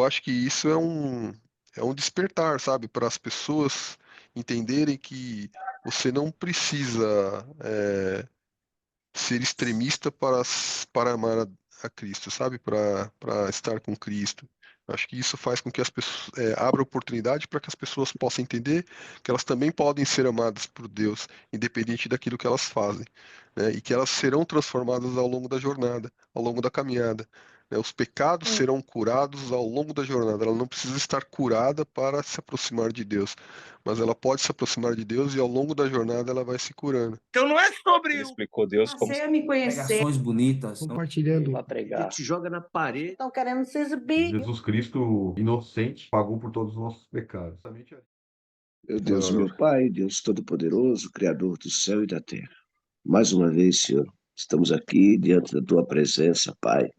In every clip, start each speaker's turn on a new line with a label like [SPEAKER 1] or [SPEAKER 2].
[SPEAKER 1] eu acho que isso é um despertar, sabe, para as pessoas entenderem que você não precisa ser extremista para amar a Cristo, sabe, para estar com Cristo. Eu acho que isso faz com que as pessoas abra oportunidade para que as pessoas possam entender que elas também podem ser amadas por Deus, independente daquilo que elas fazem, né? E que elas serão transformadas ao longo da jornada, ao longo da caminhada, né? Os pecados serão curados ao longo da jornada. Ela não precisa estar curada para se aproximar de Deus, mas ela pode se aproximar de Deus e ao longo da jornada ela vai se curando.
[SPEAKER 2] Então não é sobre
[SPEAKER 3] Ele explicou Deus como
[SPEAKER 4] Passei a me conhecer.
[SPEAKER 5] Pregações bonitas.
[SPEAKER 6] Compartilhando.
[SPEAKER 3] para pregar.
[SPEAKER 2] te joga na parede.
[SPEAKER 4] Estão querendo se exibir.
[SPEAKER 7] Jesus Cristo, inocente, pagou por todos os nossos pecados.
[SPEAKER 8] Meu Deus, meu Pai, Deus Todo-Poderoso, Criador do céu e da terra. Mais uma vez, Senhor, estamos aqui diante da Tua presença, Pai.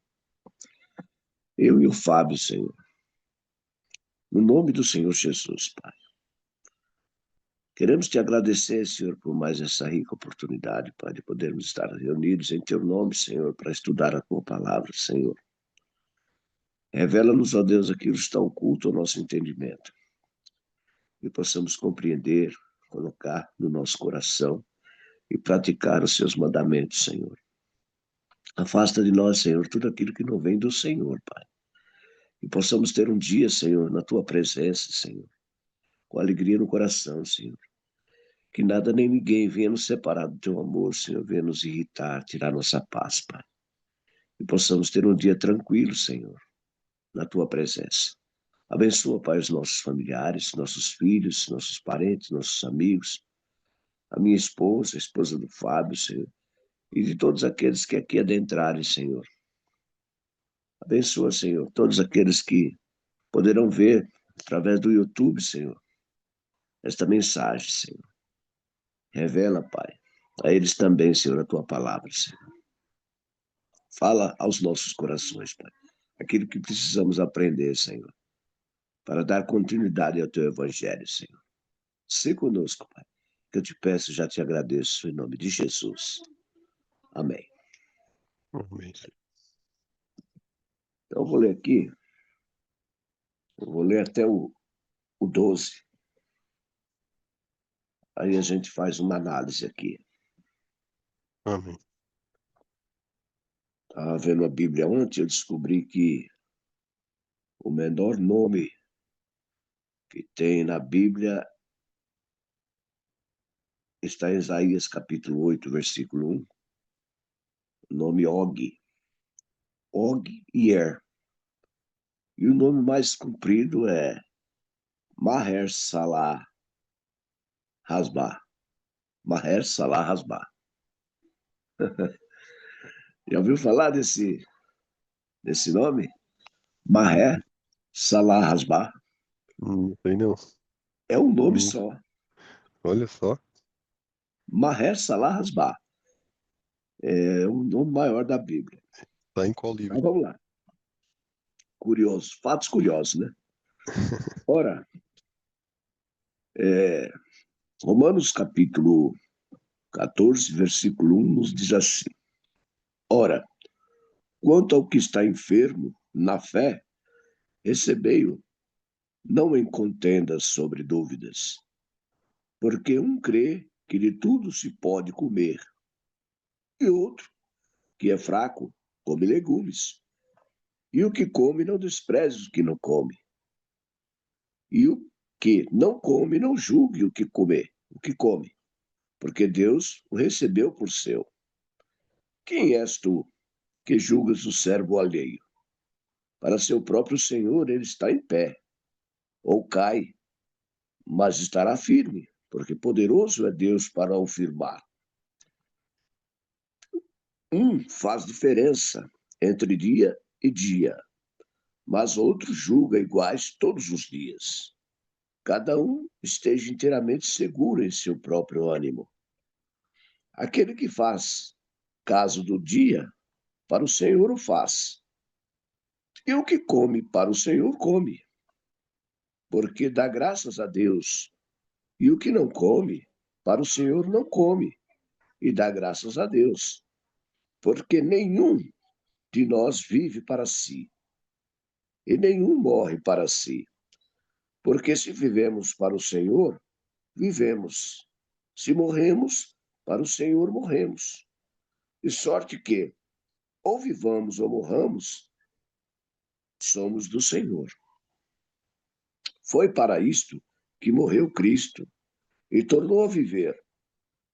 [SPEAKER 8] Eu e o Fábio, Senhor. No nome do Senhor Jesus, Pai. Queremos te agradecer, Senhor, por mais essa rica oportunidade, Pai, de podermos estar reunidos em Teu nome, Senhor, para estudar a Tua palavra, Senhor. Revela-nos, ó Deus, aquilo que está oculto ao nosso entendimento. E possamos compreender, colocar no nosso coração e praticar os seus mandamentos, Senhor. Afasta de nós, Senhor, tudo aquilo que não vem do Senhor, Pai. E possamos ter um dia, Senhor, na Tua presença, Senhor, com alegria no coração, Senhor. Que nada nem ninguém venha nos separar do Teu amor, Senhor, venha nos irritar, tirar nossa paz, Pai. E possamos ter um dia tranquilo, Senhor, na Tua presença. Abençoa, Pai, os nossos familiares, nossos filhos, nossos parentes, nossos amigos, a minha esposa, a esposa do Fábio, Senhor, e de todos aqueles que aqui adentrarem, Senhor. Abençoa, Senhor, todos aqueles que poderão ver através do YouTube, Senhor, esta mensagem, Senhor. Revela, Pai, a eles também, Senhor, a Tua palavra, Senhor. Fala aos nossos corações, Pai, aquilo que precisamos aprender, Senhor, para dar continuidade ao Teu Evangelho, Senhor. Se conosco, Pai, que eu te peço, já te agradeço, em nome de Jesus. Amém.
[SPEAKER 1] Amém.
[SPEAKER 8] Então, eu vou ler aqui, eu vou ler até o 12. Aí a gente faz uma análise aqui.
[SPEAKER 1] Amém.
[SPEAKER 8] Estava vendo a Bíblia ontem, eu descobri que o menor nome que tem na Bíblia está em Isaías capítulo 8, versículo 1. O nome Og. Og e Er. E o nome mais comprido é Maher Salah Hasbah. Maher Salah Hasbah. Já ouviu falar desse nome? Maher Salah Hasbah.
[SPEAKER 1] Não sei não.
[SPEAKER 8] É um nome só.
[SPEAKER 1] Olha só.
[SPEAKER 8] Maher Salah Hasbah. É o nome maior da Bíblia.
[SPEAKER 1] Tá em qual livro?
[SPEAKER 8] Então vamos lá. Curioso. Fatos curiosos, né? Ora, Romanos capítulo 14, versículo 1 nos diz assim: Ora, quanto ao que está enfermo, na fé, recebei-o, não em contendas sobre dúvidas, porque um crê que de tudo se pode comer, e outro, que é fraco, come legumes, e o que come não despreze o que não come, e o que não come não julgue o que come, porque Deus o recebeu por seu. Quem és tu que julgas o servo alheio? Para seu próprio Senhor ele está em pé, ou cai, mas estará firme, porque poderoso é Deus para o firmar. Faz diferença entre dia e dia, mas outro julga iguais todos os dias. Cada um esteja inteiramente seguro em seu próprio ânimo. Aquele que faz caso do dia, para o Senhor o faz. E o que come para o Senhor come, porque dá graças a Deus. E o que não come, para o Senhor não come, e dá graças a Deus. Porque nenhum de nós vive para si, e nenhum morre para si. Porque se vivemos para o Senhor, vivemos. Se morremos, para o Senhor morremos. De sorte que, ou vivamos ou morramos, somos do Senhor. Foi para isto que morreu Cristo e tornou a viver,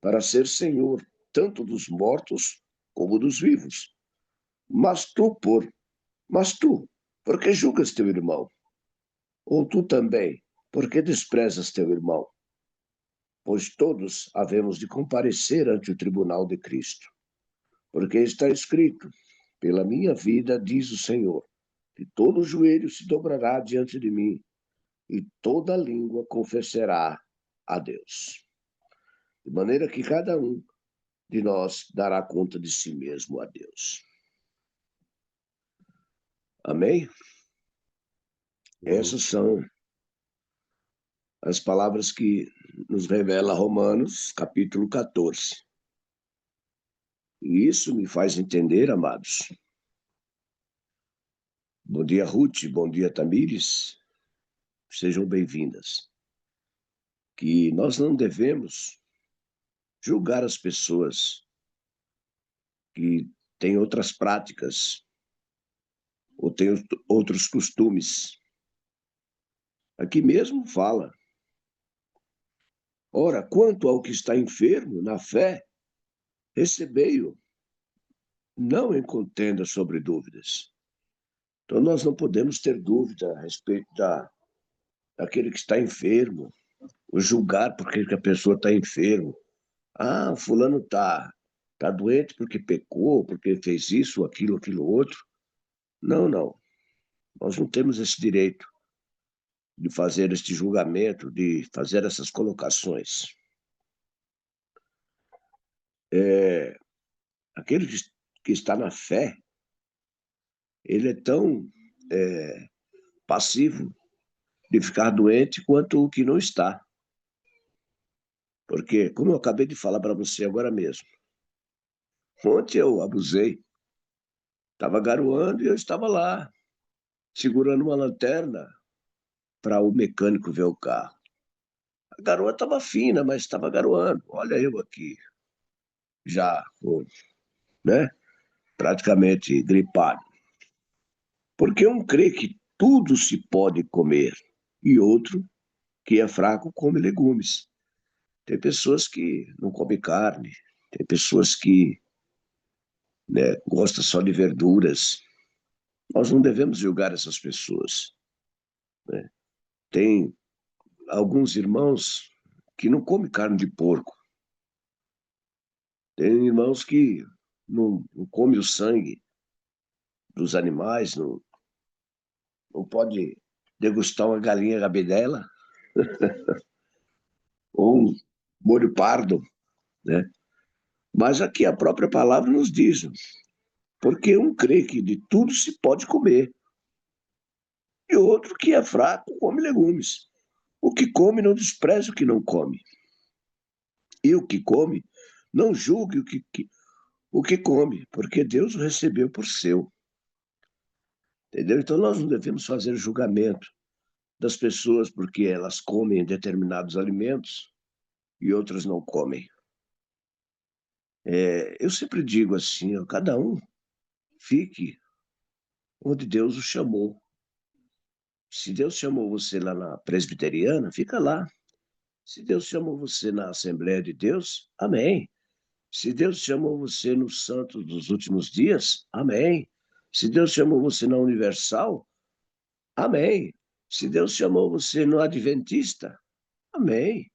[SPEAKER 8] para ser Senhor tanto dos mortos como dos vivos. Mas tu, por que julgas teu irmão? Ou tu também, por que desprezas teu irmão? Pois todos havemos de comparecer ante o tribunal de Cristo. Porque está escrito, pela minha vida, diz o Senhor, que todo joelho se dobrará diante de mim, e toda língua confessará a Deus. De maneira que cada um de nós dará conta de si mesmo a Deus. Amém? Essas são as palavras que nos revela Romanos, capítulo 14. E isso me faz entender, amados. Bom dia, Ruth. Bom dia, Tamires. Sejam bem-vindas. Que nós não devemos julgar as pessoas que têm outras práticas ou têm outros costumes. Aqui mesmo fala. Ora, quanto ao que está enfermo na fé, recebei-o, não em contenda sobre dúvidas. Então, nós não podemos ter dúvida a respeito daquele que está enfermo, ou julgar porque a pessoa está enfermo. Ah, fulano tá doente porque pecou, porque fez isso, aquilo outro. Não, não. Nós não temos esse direito de fazer este julgamento, de fazer essas colocações. Aquele que está na fé, ele é tão passivo de ficar doente quanto o que não está. Porque, como eu acabei de falar para você agora mesmo, ontem eu abusei, estava garoando e eu estava lá, segurando uma lanterna para o mecânico ver o carro. A garoa estava fina, mas estava garoando. Olha eu aqui, já, né, praticamente gripado. Porque um crê que tudo se pode comer e outro que é fraco come legumes. Tem pessoas que não comem carne, tem pessoas que, né, gostam só de verduras. Nós não devemos julgar essas pessoas, né? Tem alguns irmãos que não comem carne de porco. Tem irmãos que não comem o sangue dos animais, não pode degustar uma galinha rabidela ou um molho pardo, né? Mas aqui a própria palavra nos diz, porque um crê que de tudo se pode comer, e outro que é fraco come legumes. O que come não despreza o que não come. E o que come não julgue o que come, porque Deus o recebeu por seu. Entendeu? Então nós não devemos fazer julgamento das pessoas porque elas comem determinados alimentos e outras não comem. Eu sempre digo assim, ó, cada um fique onde Deus o chamou. Se Deus chamou você lá na presbiteriana, fica lá. Se Deus chamou você na Assembleia de Deus, amém. Se Deus chamou você no Santo dos Últimos Dias, amém. Se Deus chamou você na Universal, amém. Se Deus chamou você no Adventista, amém.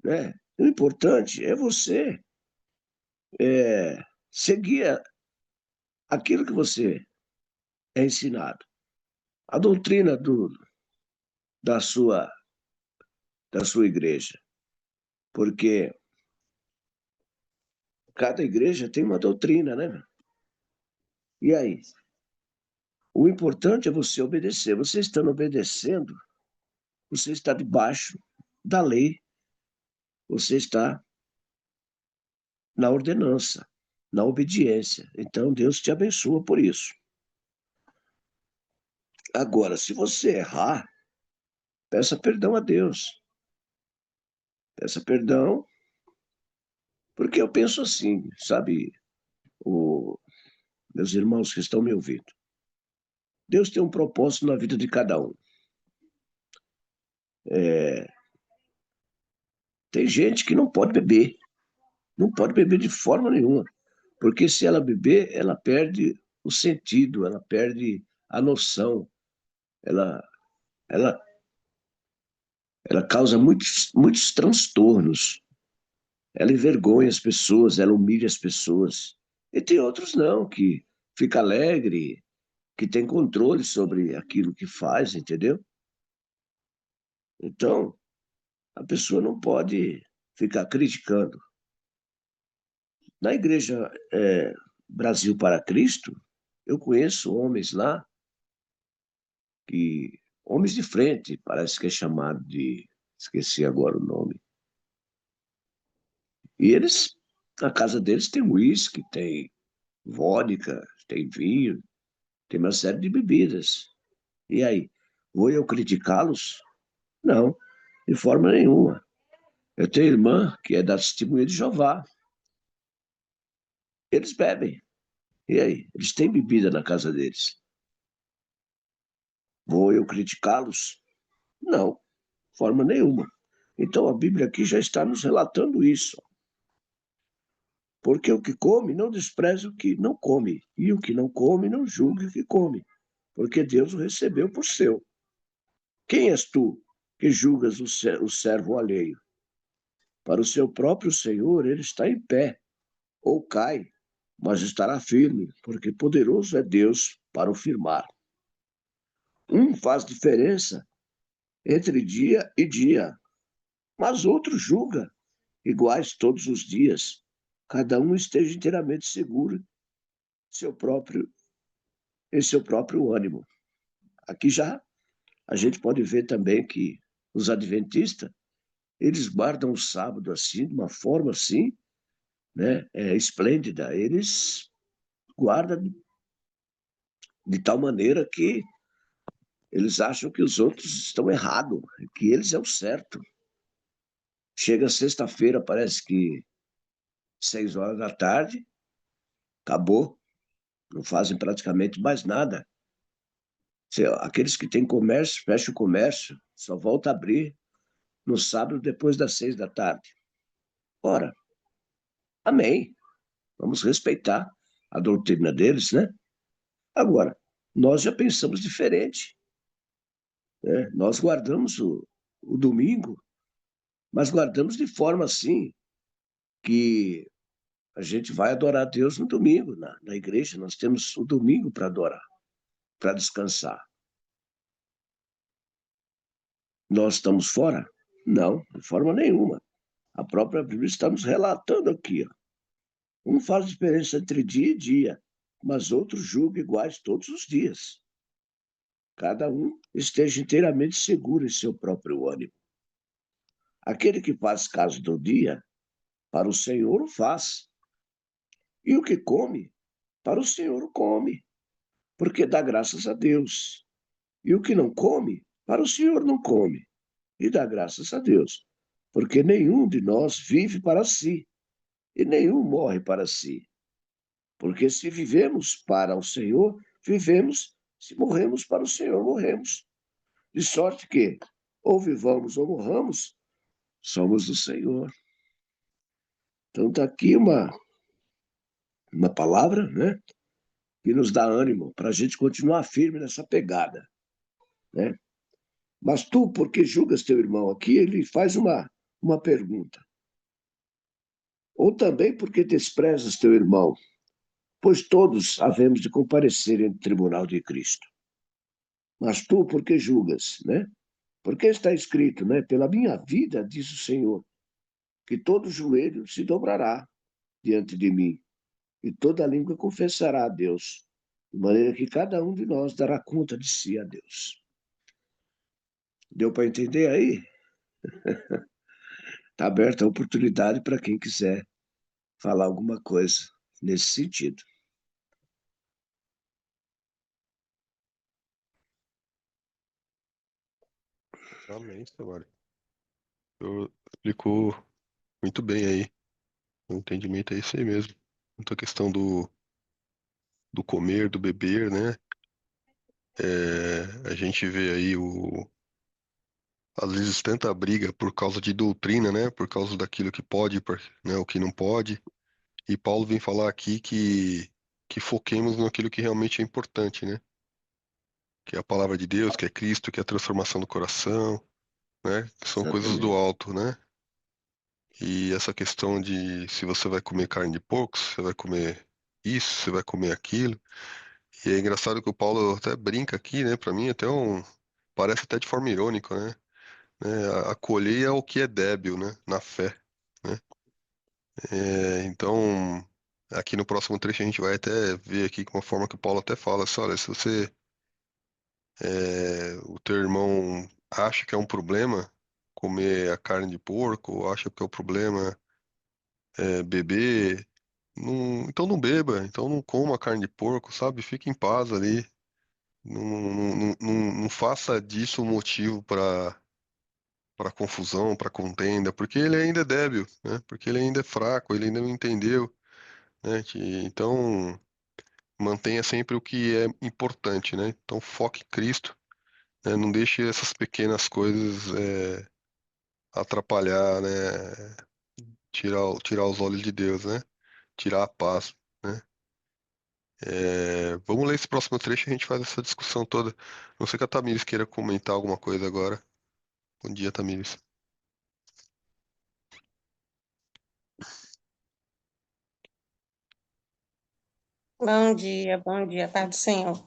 [SPEAKER 8] Né? O importante é você seguir aquilo que você é ensinado. A doutrina da sua igreja. Porque cada igreja tem uma doutrina, né? E aí? O importante é você obedecer. Você estando obedecendo, você está debaixo da lei. Você está na ordenança, na obediência. Então, Deus te abençoa por isso. Agora, se você errar, peça perdão a Deus. Peça perdão, porque eu penso assim, sabe, meus irmãos que estão me ouvindo. Deus tem um propósito na vida de cada um. Tem gente que não pode beber. Não pode beber de forma nenhuma. Porque se ela beber, ela perde o sentido, ela perde a noção. Ela, ela, ela causa muitos transtornos. Ela envergonha as pessoas, ela humilha as pessoas. E tem outros não, que fica alegre, que tem controle sobre aquilo que faz, entendeu? Então, a pessoa não pode ficar criticando. Na igreja Brasil para Cristo, eu conheço homens lá, homens de frente, parece que é chamado de, esqueci agora o nome. E eles, na casa deles tem uísque, tem vodka, tem vinho, tem uma série de bebidas. E aí, vou eu criticá-los? Não, de forma nenhuma. Eu tenho irmã que é da Testemunha de Jeová. Eles bebem. E aí? Eles têm bebida na casa deles. Vou eu criticá-los? Não, de forma nenhuma. Então a Bíblia aqui já está nos relatando isso. Porque o que come não despreza o que não come, e o que não come não julgue o que come, porque Deus o recebeu por seu. Quem és tu que julgas o servo alheio? Para o seu próprio Senhor ele está em pé, ou cai, mas estará firme, porque poderoso é Deus para o firmar. Um faz diferença entre dia e dia, mas outro julga, iguais todos os dias. Cada um esteja inteiramente seguro em seu próprio ânimo. Aqui já a gente pode ver também que os adventistas, eles guardam o sábado assim, de uma forma assim, né, esplêndida. Eles guardam de tal maneira que eles acham que os outros estão errados, que eles é o certo. Chega sexta-feira, parece que 6 horas da tarde, acabou, não fazem praticamente mais nada. Aqueles que têm comércio, fecham o comércio, só volta a abrir no sábado depois das 6 da tarde. Ora, amém. Vamos respeitar a doutrina deles, né? Agora, nós já pensamos diferente. Né? Nós guardamos o domingo, mas guardamos de forma assim que a gente vai adorar a Deus no domingo, na igreja. Nós temos o domingo para adorar, para descansar. Nós estamos fora? Não, de forma nenhuma. A própria Bíblia está nos relatando aqui. Ó. Um faz diferença entre dia e dia, mas outro julga iguais todos os dias. Cada um esteja inteiramente seguro em seu próprio ânimo. Aquele que faz caso do dia, para o Senhor o faz. E o que come, para o Senhor o come, porque dá graças a Deus. E o que não come, para o Senhor não come, e dá graças a Deus, porque nenhum de nós vive para si, e nenhum morre para si. Porque se vivemos para o Senhor, vivemos, se morremos para o Senhor, morremos. De sorte que, ou vivamos ou morramos, somos do Senhor. Então está aqui uma palavra, né, que nos dá ânimo para a gente continuar firme nessa pegada, né? Mas tu, porque julgas teu irmão aqui, ele faz uma pergunta. Ou também porque desprezas teu irmão, pois todos havemos de comparecer em tribunal de Cristo. Mas tu, porque julgas, né? Porque está escrito, né? Pela minha vida, diz o Senhor, que todo joelho se dobrará diante de mim, e toda língua confessará a Deus, de maneira que cada um de nós dará conta de si a Deus. Deu para entender aí? Está aberta a oportunidade para quem quiser falar alguma coisa nesse sentido.
[SPEAKER 1] Amém, Samara. Eu explicou muito bem aí. O entendimento é isso aí mesmo. Quanto à questão do comer, do beber, né? A gente vê aí às vezes tanta briga por causa de doutrina, né? Por causa daquilo que pode, né? O que não pode. E Paulo vem falar aqui que foquemos naquilo que realmente é importante, né? Que é a palavra de Deus, que é Cristo, que é a transformação do coração, né? Que são coisas do
[SPEAKER 8] Exatamente.
[SPEAKER 1] alto, né? E essa questão de se você vai comer carne de porco, se você vai comer isso, se você vai comer aquilo. E é engraçado que o Paulo até brinca aqui, né? Pra mim até parece até de forma irônica, né? Acolher o que é débil, né? Na fé, né? Então, aqui no próximo trecho a gente vai até ver aqui com uma forma que o Paulo até fala assim, olha, se o teu irmão acha que é um problema comer a carne de porco, ou acha que é um problema beber, então não beba, então não coma carne de porco, sabe? Fique em paz ali. Não faça disso um motivo para confusão, para contenda, porque ele ainda é débil, né? Porque ele ainda é fraco, ele ainda não entendeu, né? Então mantenha sempre o que é importante, né? Então foque em Cristo, né? Não deixe essas pequenas coisas atrapalhar, né? Tirar os olhos de Deus, né? Tirar a paz, né? Vamos ler esse próximo trecho e a gente faz essa discussão toda. Não sei que a Tamires queira comentar alguma coisa agora. Bom dia, Tamires.
[SPEAKER 3] Bom dia, Pai do Senhor.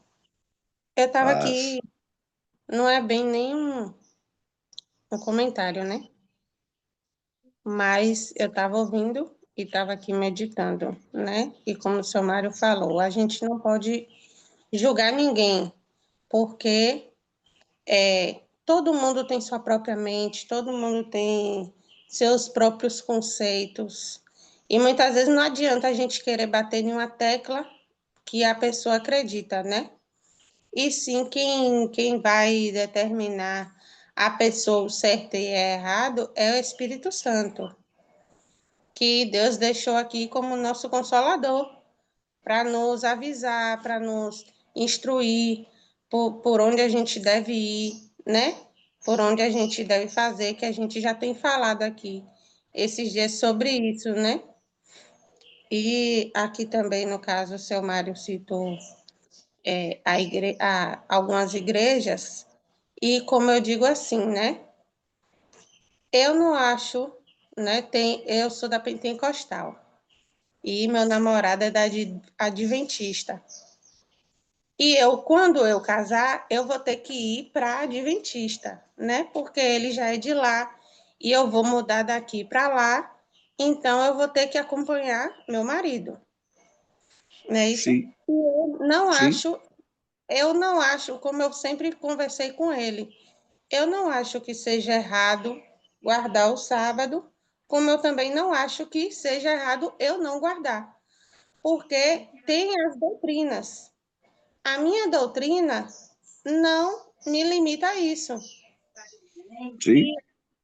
[SPEAKER 3] Eu estava
[SPEAKER 8] Paz.
[SPEAKER 3] aqui, não é bem um comentário, né? Mas eu estava ouvindo e estava aqui meditando, né? E como o seu Mário falou, a gente não pode julgar ninguém, porque todo mundo tem sua própria mente, todo mundo tem seus próprios conceitos. E muitas vezes não adianta a gente querer bater em uma tecla que a pessoa acredita, né? E sim, quem vai determinar a pessoa o certo e errado é o Espírito Santo, que Deus deixou aqui como nosso consolador, para nos avisar, para nos instruir por onde a gente deve ir, né? Por onde a gente deve fazer, que a gente já tem falado aqui esses dias sobre isso, né? E aqui também, no caso, o seu Mário citou algumas igrejas. E como eu digo assim, né? Eu não acho, né? Eu sou da Pentecostal e meu namorado é da Adventista. E quando eu casar, eu vou ter que ir para Adventista, né? Porque ele já é de lá e eu vou mudar daqui para lá, então eu vou ter que acompanhar meu marido, não é isso?
[SPEAKER 8] Sim, sim,
[SPEAKER 3] Eu não acho, como eu sempre conversei com ele, eu não acho que seja errado guardar o sábado, como eu também não acho que seja errado eu não guardar, porque tem as doutrinas. A minha doutrina não me limita a isso.
[SPEAKER 8] sim,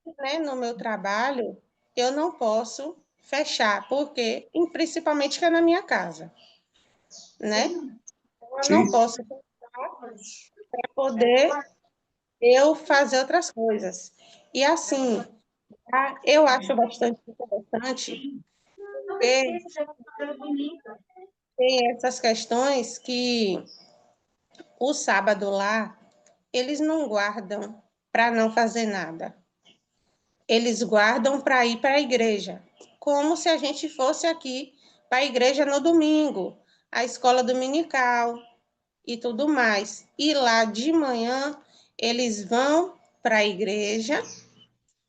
[SPEAKER 3] E, né, no meu trabalho, eu não posso fechar, porque, principalmente que é na minha casa, né? Eu não
[SPEAKER 8] sim,
[SPEAKER 3] posso poder eu fazer outras coisas. E assim, eu acho bastante interessante, porque tem essas questões que o sábado lá, eles não guardam para não fazer nada. Eles guardam para ir para a igreja, como se a gente fosse aqui para a igreja no domingo, a escola dominical e tudo mais. E lá de manhã, eles vão para a igreja,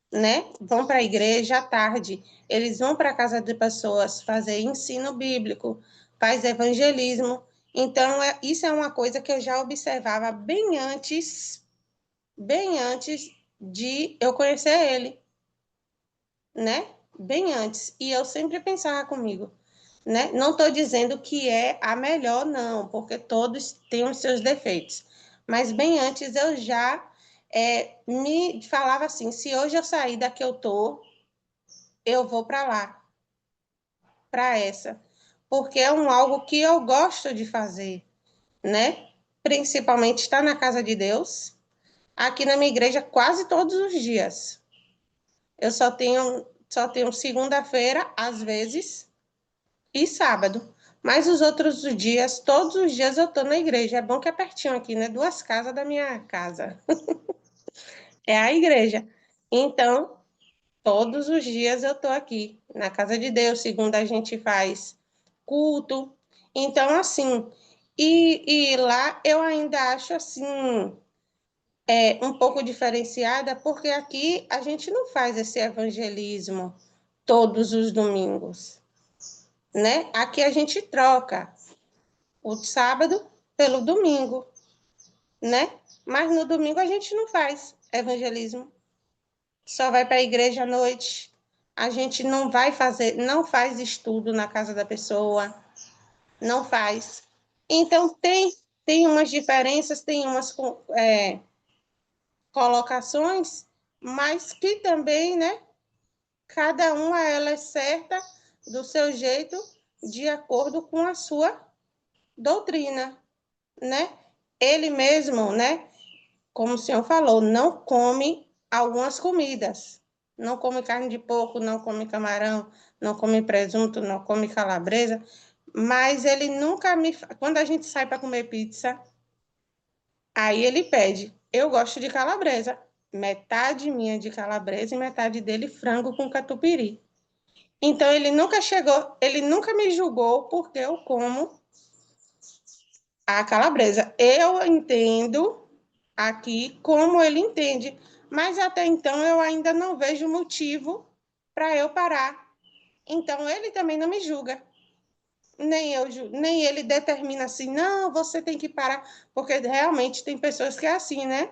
[SPEAKER 3] né? Vão para a igreja à tarde, eles vão para a casa de pessoas fazer ensino bíblico, faz evangelismo. Então, isso é uma coisa que eu já observava bem antes de eu conhecer ele, né? Bem antes. E eu sempre pensava comigo, né? Não estou dizendo que é a melhor, não, porque todos têm os seus defeitos. Mas bem antes eu já me falava assim, se hoje eu sair da que eu tô, eu vou para lá, para essa, porque é algo que eu gosto de fazer, né? Principalmente estar na casa de Deus, aqui na minha igreja quase todos os dias. Eu só tenho segunda-feira, às vezes, e sábado. Mas os outros dias, todos os dias eu tô na igreja. É bom que é pertinho aqui, né? 2 casas da minha casa. É a igreja. Então, todos os dias eu tô aqui, na casa de Deus. Segunda a gente faz culto. Então, assim, e lá eu ainda acho assim, um pouco diferenciada, porque aqui a gente não faz esse evangelismo todos os domingos, né? Aqui a gente troca o sábado pelo domingo, né? Mas no domingo a gente não faz evangelismo. Só vai para a igreja à noite. A gente não faz estudo na casa da pessoa, não faz. Então tem umas diferenças, tem umas colocações, mas que também, né? Cada uma ela é certa do seu jeito, de acordo com a sua doutrina, né? Ele mesmo, né? Como o senhor falou, não come algumas comidas. Não come carne de porco, não come camarão, não come presunto, não come calabresa. Mas ele nunca me. Quando a gente sai para comer pizza, aí ele pede. Eu gosto de calabresa. Metade minha de calabresa e metade dele frango com catupiry. Então ele nunca me julgou porque eu como a calabresa. Eu entendo aqui como ele entende, mas até então eu ainda não vejo motivo para eu parar. Então ele também não me julga. Nem ele determina assim, não, você tem que parar, porque realmente tem pessoas que é assim, né?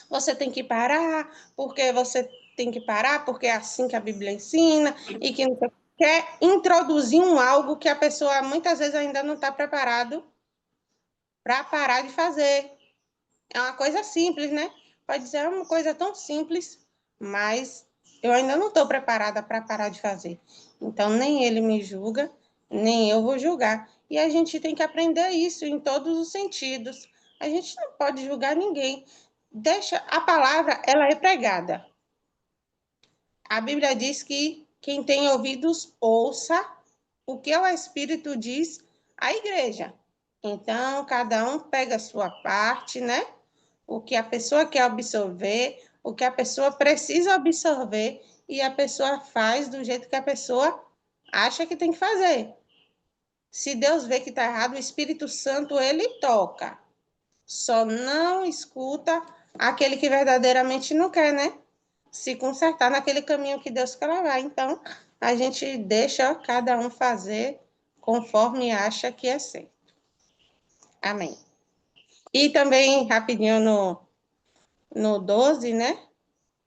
[SPEAKER 3] Você tem que parar, porque você tem que parar, porque é assim que a Bíblia ensina, e que não quer introduzir algo que a pessoa muitas vezes ainda não está preparado para parar de fazer. É uma coisa simples, né? Pode dizer uma coisa tão simples, mas eu ainda não estou preparada para parar de fazer. Então, nem ele me julga, nem eu vou julgar. E a gente tem que aprender isso em todos os sentidos. A gente não pode julgar ninguém. Deixa a palavra, ela é pregada. A Bíblia diz que quem tem ouvidos ouça o que o Espírito diz à igreja. Então, cada um pega a sua parte, né? O que a pessoa quer absorver, o que a pessoa precisa absorver, e a pessoa faz do jeito que a pessoa acha que tem que fazer. Se Deus vê que está errado, o Espírito Santo, ele toca. Só não escuta aquele que verdadeiramente não quer, né? Se consertar naquele caminho que Deus quer levar. Então, a gente deixa cada um fazer conforme acha que é certo. Amém. E também, rapidinho, no 12, né?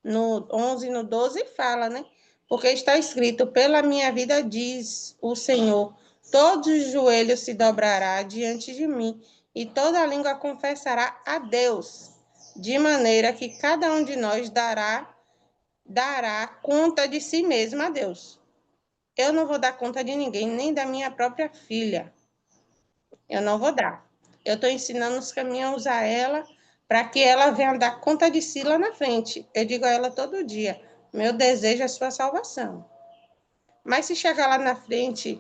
[SPEAKER 3] No 11, no 12, fala, né? Porque está escrito, pela minha vida, diz o Senhor, todos os joelhos se dobrará diante de mim, e toda língua confessará a Deus, de maneira que cada um de nós dará conta de si mesmo a Deus. Eu não vou dar conta de ninguém, nem da minha própria filha. Eu não vou dar. Eu estou ensinando os caminhos a ela para que ela venha dar conta de si lá na frente. Eu digo a ela todo dia: meu desejo é sua salvação. Mas se chegar lá na frente,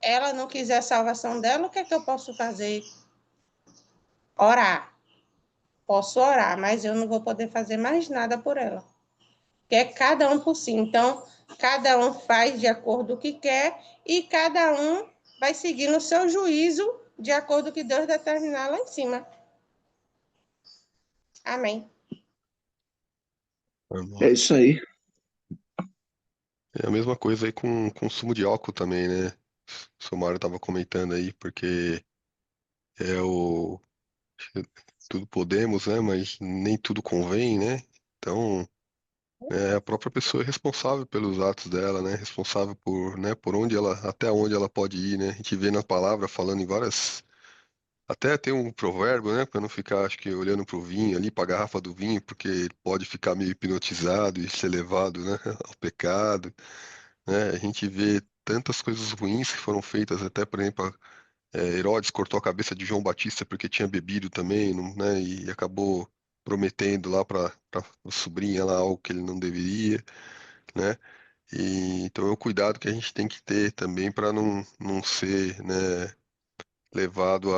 [SPEAKER 3] ela não quiser a salvação dela, o que é que eu posso fazer? Orar. Posso orar, mas eu não vou poder fazer mais nada por ela. Que é cada um por si. Então, cada um faz de acordo com o que quer e cada um vai seguir no seu juízo de acordo com o que Deus determinar lá em cima. Amém.
[SPEAKER 8] É isso aí.
[SPEAKER 1] É a mesma coisa aí com consumo de álcool também, né? O Somário estava comentando aí, porque é o tudo podemos, né? Mas nem tudo convém, né? Então, a própria pessoa é responsável pelos atos dela, né? Responsável por, né, por onde ela, até onde ela pode ir, né? A gente vê na palavra falando em várias Até tem um provérbio, né, para não ficar, acho que, olhando para o vinho ali, para a garrafa do vinho, porque ele pode ficar meio hipnotizado e ser levado, né, ao pecado, né? A gente vê tantas coisas ruins que foram feitas, até, por exemplo, Herodes cortou a cabeça de João Batista porque tinha bebido também, né, e acabou prometendo lá para a sobrinha lá algo que ele não deveria, né? E então é o cuidado que a gente tem que ter também para não ser, né, levado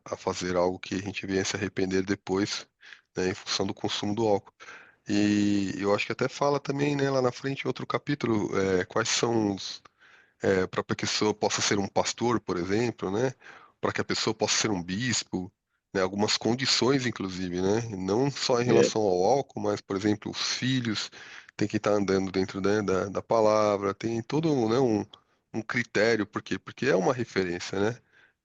[SPEAKER 1] a fazer algo que a gente venha se arrepender depois, né, em função do consumo do álcool. E eu acho que até fala também, né, lá na frente, em outro capítulo, quais são os, para que a pessoa possa ser um pastor, por exemplo, né, para que a pessoa possa ser um bispo, né, algumas condições, inclusive, né, não só em
[SPEAKER 8] É,
[SPEAKER 1] relação ao álcool, mas, por exemplo, os filhos têm que estar andando dentro, né, da palavra, tem todo, né, um critério, por quê? Porque é uma referência, né?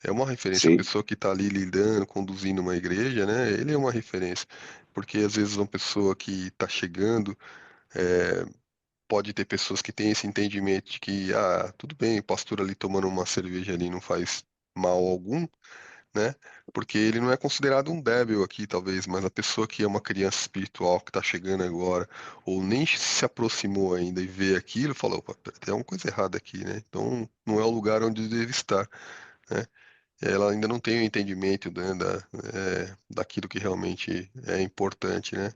[SPEAKER 1] É uma referência. A
[SPEAKER 8] sim,
[SPEAKER 1] pessoa que está ali lidando, conduzindo uma igreja, né? Ele é uma referência. Porque às vezes uma pessoa que está chegando, é, pode ter pessoas que têm esse entendimento de que, tudo bem, o pastor ali tomando uma cerveja ali não faz mal algum, né? Porque ele não é considerado um débil aqui, talvez, mas a pessoa que é uma criança espiritual que está chegando agora, ou nem se aproximou ainda e vê aquilo, fala, opa, tem uma coisa errada aqui, né? Então não é o lugar onde deve estar, né? Ela ainda não tem o entendimento, né, daquilo que realmente é importante, né?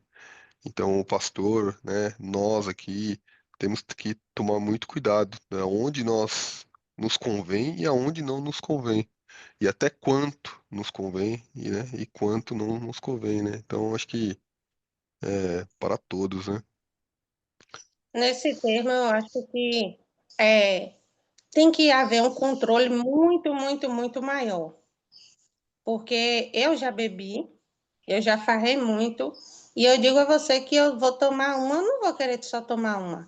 [SPEAKER 1] Então, o pastor, né, nós aqui, temos que tomar muito cuidado, né, aonde nós nos convém e aonde não nos convém. E até quanto nos convém e quanto não nos convém, né? Então, acho que para todos, né?
[SPEAKER 3] Nesse termo, eu acho que é, tem que haver um controle muito, muito, muito maior. Porque eu já bebi, eu já farrei muito, e eu digo a você que eu vou tomar uma, eu não vou querer só tomar uma.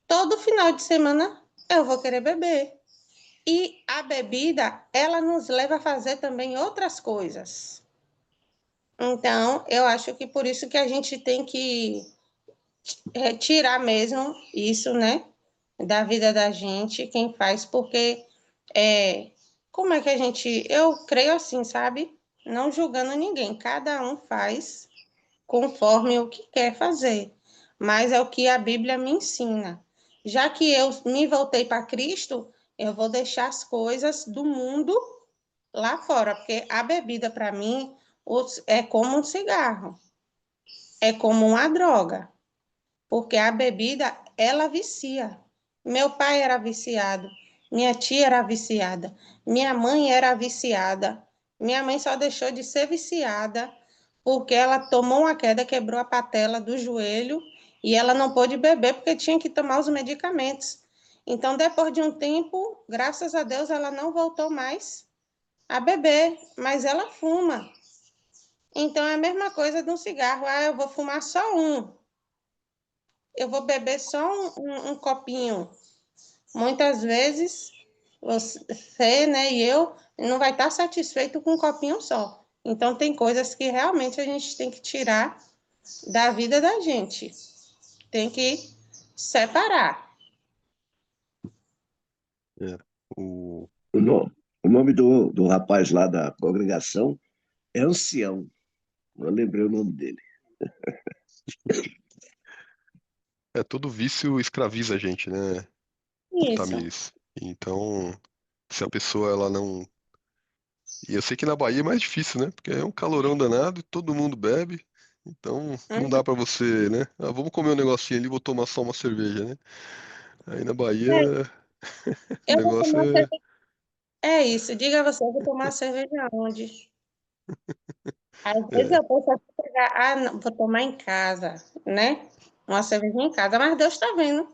[SPEAKER 3] Todo final de semana eu vou querer beber. E a bebida, ela nos leva a fazer também outras coisas. Então, eu acho que por isso que a gente tem que retirar mesmo isso, né, da vida da gente, quem faz, porque como é que a gente, eu creio assim, sabe? Não julgando ninguém, cada um faz conforme o que quer fazer, mas é o que a Bíblia me ensina. Já que eu me voltei para Cristo, eu vou deixar as coisas do mundo lá fora, porque a bebida para mim é como um cigarro, é como uma droga, porque a bebida ela vicia. Meu pai era viciado, minha tia era viciada, minha mãe era viciada. Minha mãe só deixou de ser viciada porque ela tomou uma queda, quebrou a patela do joelho e ela não pôde beber porque tinha que tomar os medicamentos. Então, depois de um tempo, graças a Deus, ela não voltou mais a beber, mas ela fuma. Então, é a mesma coisa de um cigarro. Eu vou fumar só um, eu vou beber só um copinho. Muitas vezes, você, né, e eu, não vai estar satisfeito com um copinho só. Então, tem coisas que realmente a gente tem que tirar da vida da gente. Tem que separar.
[SPEAKER 1] É, o,
[SPEAKER 8] o nome do rapaz lá da congregação é Ancião. Eu lembrei o nome dele.
[SPEAKER 1] todo vício escraviza a gente, né,
[SPEAKER 3] Isso.
[SPEAKER 1] Tamires? Então, se a pessoa ela não. E eu sei que na Bahia é mais difícil, né? Porque é um calorão danado e todo mundo bebe. Então não dá pra você, né? Vamos comer um negocinho ali, vou tomar só uma cerveja, né? Aí na Bahia o
[SPEAKER 3] Eu vou
[SPEAKER 1] negócio
[SPEAKER 3] tomar
[SPEAKER 1] é.
[SPEAKER 3] cerveja. É isso. Diga você, eu vou tomar cerveja onde? Às vezes
[SPEAKER 1] é,
[SPEAKER 3] eu posso até pegar, não, vou tomar em casa, né? Uma cerveja em casa, mas Deus está vendo.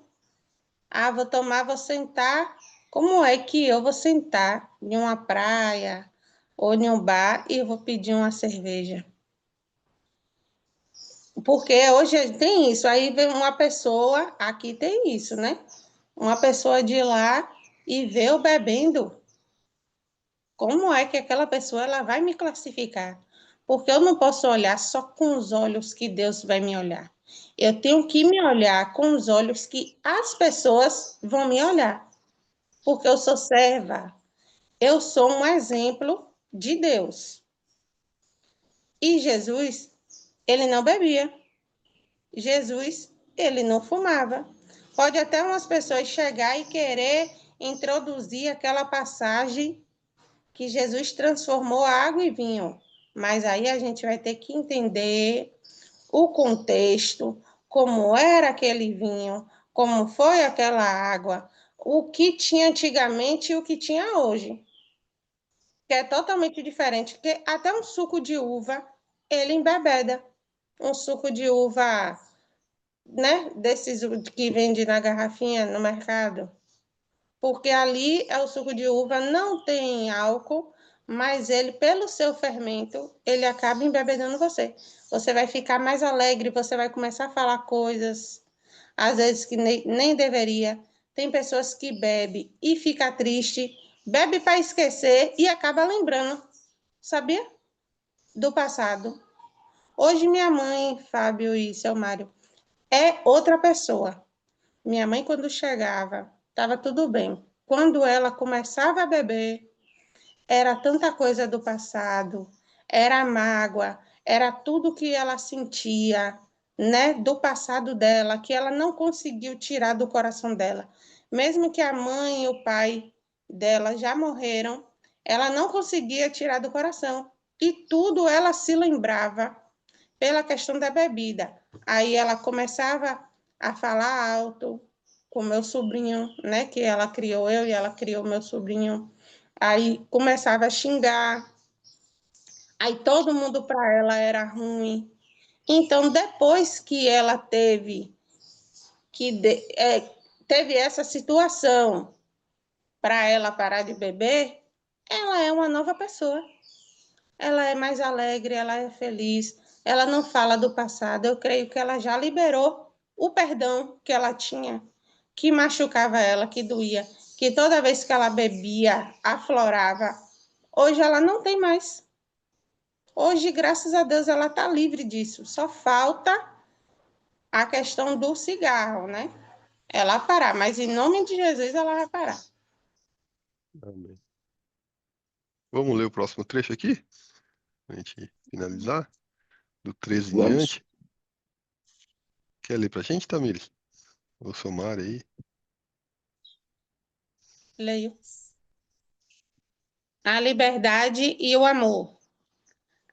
[SPEAKER 3] Vou tomar, vou sentar. Como é que eu vou sentar em uma praia ou em um bar e eu vou pedir uma cerveja? Porque hoje tem isso. Aí vem uma pessoa, aqui tem isso, né? Uma pessoa de lá e vê eu bebendo. Como é que aquela pessoa ela vai me classificar? Porque eu não posso olhar só com os olhos que Deus vai me olhar. Eu tenho que me olhar com os olhos que as pessoas vão me olhar. Porque eu sou serva. Eu sou um exemplo de Deus. E Jesus, ele não bebia. Jesus, ele não fumava. Pode até umas pessoas chegar e querer introduzir aquela passagem que Jesus transformou água em vinho. Mas aí a gente vai ter que entender o contexto, como era aquele vinho, como foi aquela água, o que tinha antigamente e o que tinha hoje. Que é totalmente diferente, porque até um suco de uva, ele embebeda. Um suco de uva, né, desses que vende na garrafinha no mercado. Porque ali é o suco de uva, não tem álcool, mas ele, pelo seu fermento, ele acaba embebedando você. Você vai ficar mais alegre, você vai começar a falar coisas, às vezes que nem deveria. Tem pessoas que bebem e fica triste, bebe para esquecer e acaba lembrando, sabia? Do passado. Hoje minha mãe, Fábio e seu Mário, é outra pessoa. Minha mãe, quando chegava, estava tudo bem. Quando ela começava a beber, era tanta coisa do passado, era mágoa, era tudo que ela sentia, né, do passado dela, que ela não conseguiu tirar do coração dela. Mesmo que a mãe e o pai dela já morreram, ela não conseguia tirar do coração. E tudo ela se lembrava pela questão da bebida. Aí ela começava a falar alto com meu sobrinho, né, que ela criou eu e ela criou meu sobrinho. Aí começava a xingar. Aí todo mundo para ela era ruim. Então, depois que ela teve essa situação para ela parar de beber, ela é uma nova pessoa. Ela é mais alegre, ela é feliz, ela não fala do passado. Eu creio que ela já liberou o perdão que ela tinha, que machucava ela, que doía, que toda vez que ela bebia, aflorava. Hoje ela não tem mais. Hoje, graças a Deus, ela está livre disso. Só falta a questão do cigarro, né? Ela parar, mas em nome de Jesus ela vai parar.
[SPEAKER 1] Amém. Vamos ler o próximo trecho aqui, pra gente finalizar, do 13 em
[SPEAKER 8] Vamos.
[SPEAKER 1] diante. Quer ler pra gente, Tamires? Vou somar aí.
[SPEAKER 3] Leio. A liberdade e o amor.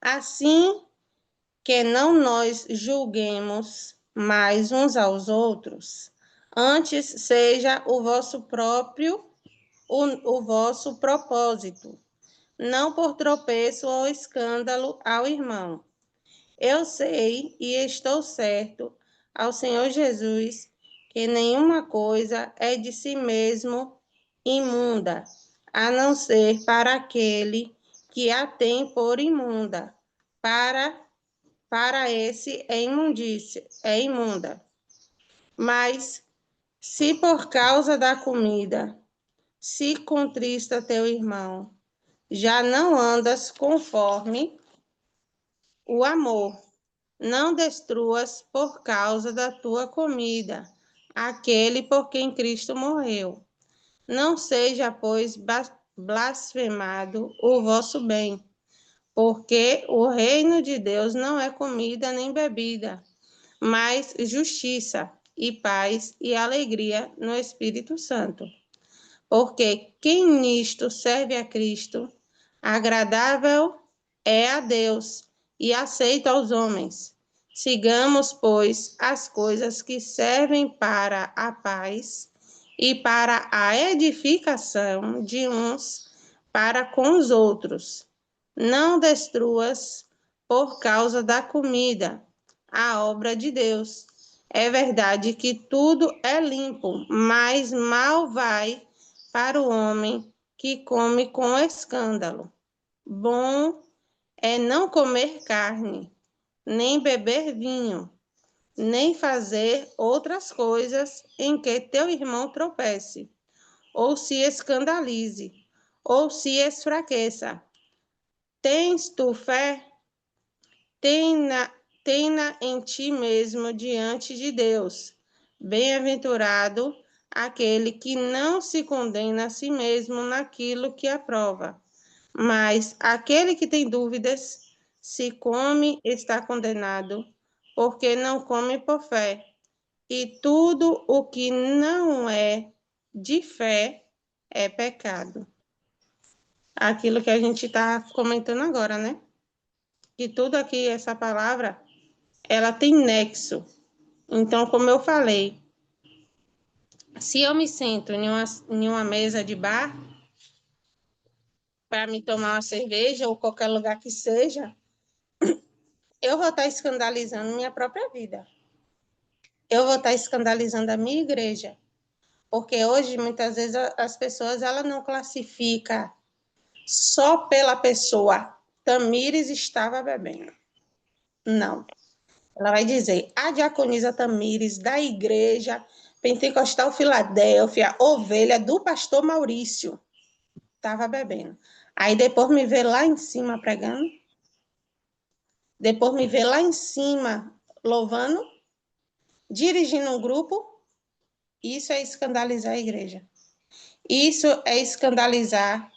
[SPEAKER 3] Assim que não nós julguemos mais uns aos outros, antes seja o vosso próprio, o vosso propósito, não por tropeço ou escândalo ao irmão. Eu sei e estou certo ao Senhor Jesus que nenhuma coisa é de si mesmo imunda, a não ser para aquele que a tem por imunda. Para esse é imundícia, é imunda. Mas se por causa da comida se contrista teu irmão, já não andas conforme o amor. Não destruas por causa da tua comida aquele por quem Cristo morreu. Não seja, pois, blasfemado o vosso bem, porque o reino de Deus não é comida nem bebida, mas justiça e paz e alegria no Espírito Santo. Porque quem nisto serve a Cristo, agradável é a Deus e aceito aos homens. Sigamos, pois, as coisas que servem para a paz e para a edificação de uns para com os outros. Não destruas por causa da comida a obra de Deus. É verdade que tudo é limpo, mas mal vai para o homem que come com escândalo. Bom é não comer carne, nem beber vinho, nem fazer outras coisas em que teu irmão tropece, ou se escandalize, ou se esfraqueça. Tens tu fé? Tenha em ti mesmo diante de Deus. Bem-aventurado aquele que não se condena a si mesmo naquilo que aprova, Mas aquele que tem dúvidas, se come, está condenado, porque não come por fé. E tudo o que não é de fé é pecado. Aquilo que a gente está comentando agora, né? Que tudo aqui, essa palavra, ela tem nexo. Então, como eu falei, se eu me sento em uma mesa de bar para me tomar uma cerveja ou qualquer lugar que seja, eu vou estar escandalizando minha própria vida. Eu vou estar escandalizando a minha igreja. Porque hoje, muitas vezes, as pessoas ela não classificam só pela pessoa. Tamires estava bebendo. Não. Ela vai dizer, a diaconisa Tamires, da igreja Pentecostal Filadélfia, ovelha do pastor Maurício, estava bebendo. Aí depois me vê lá em cima pregando, depois me vê lá em cima louvando, dirigindo um grupo. Isso é escandalizar a igreja. Isso é escandalizar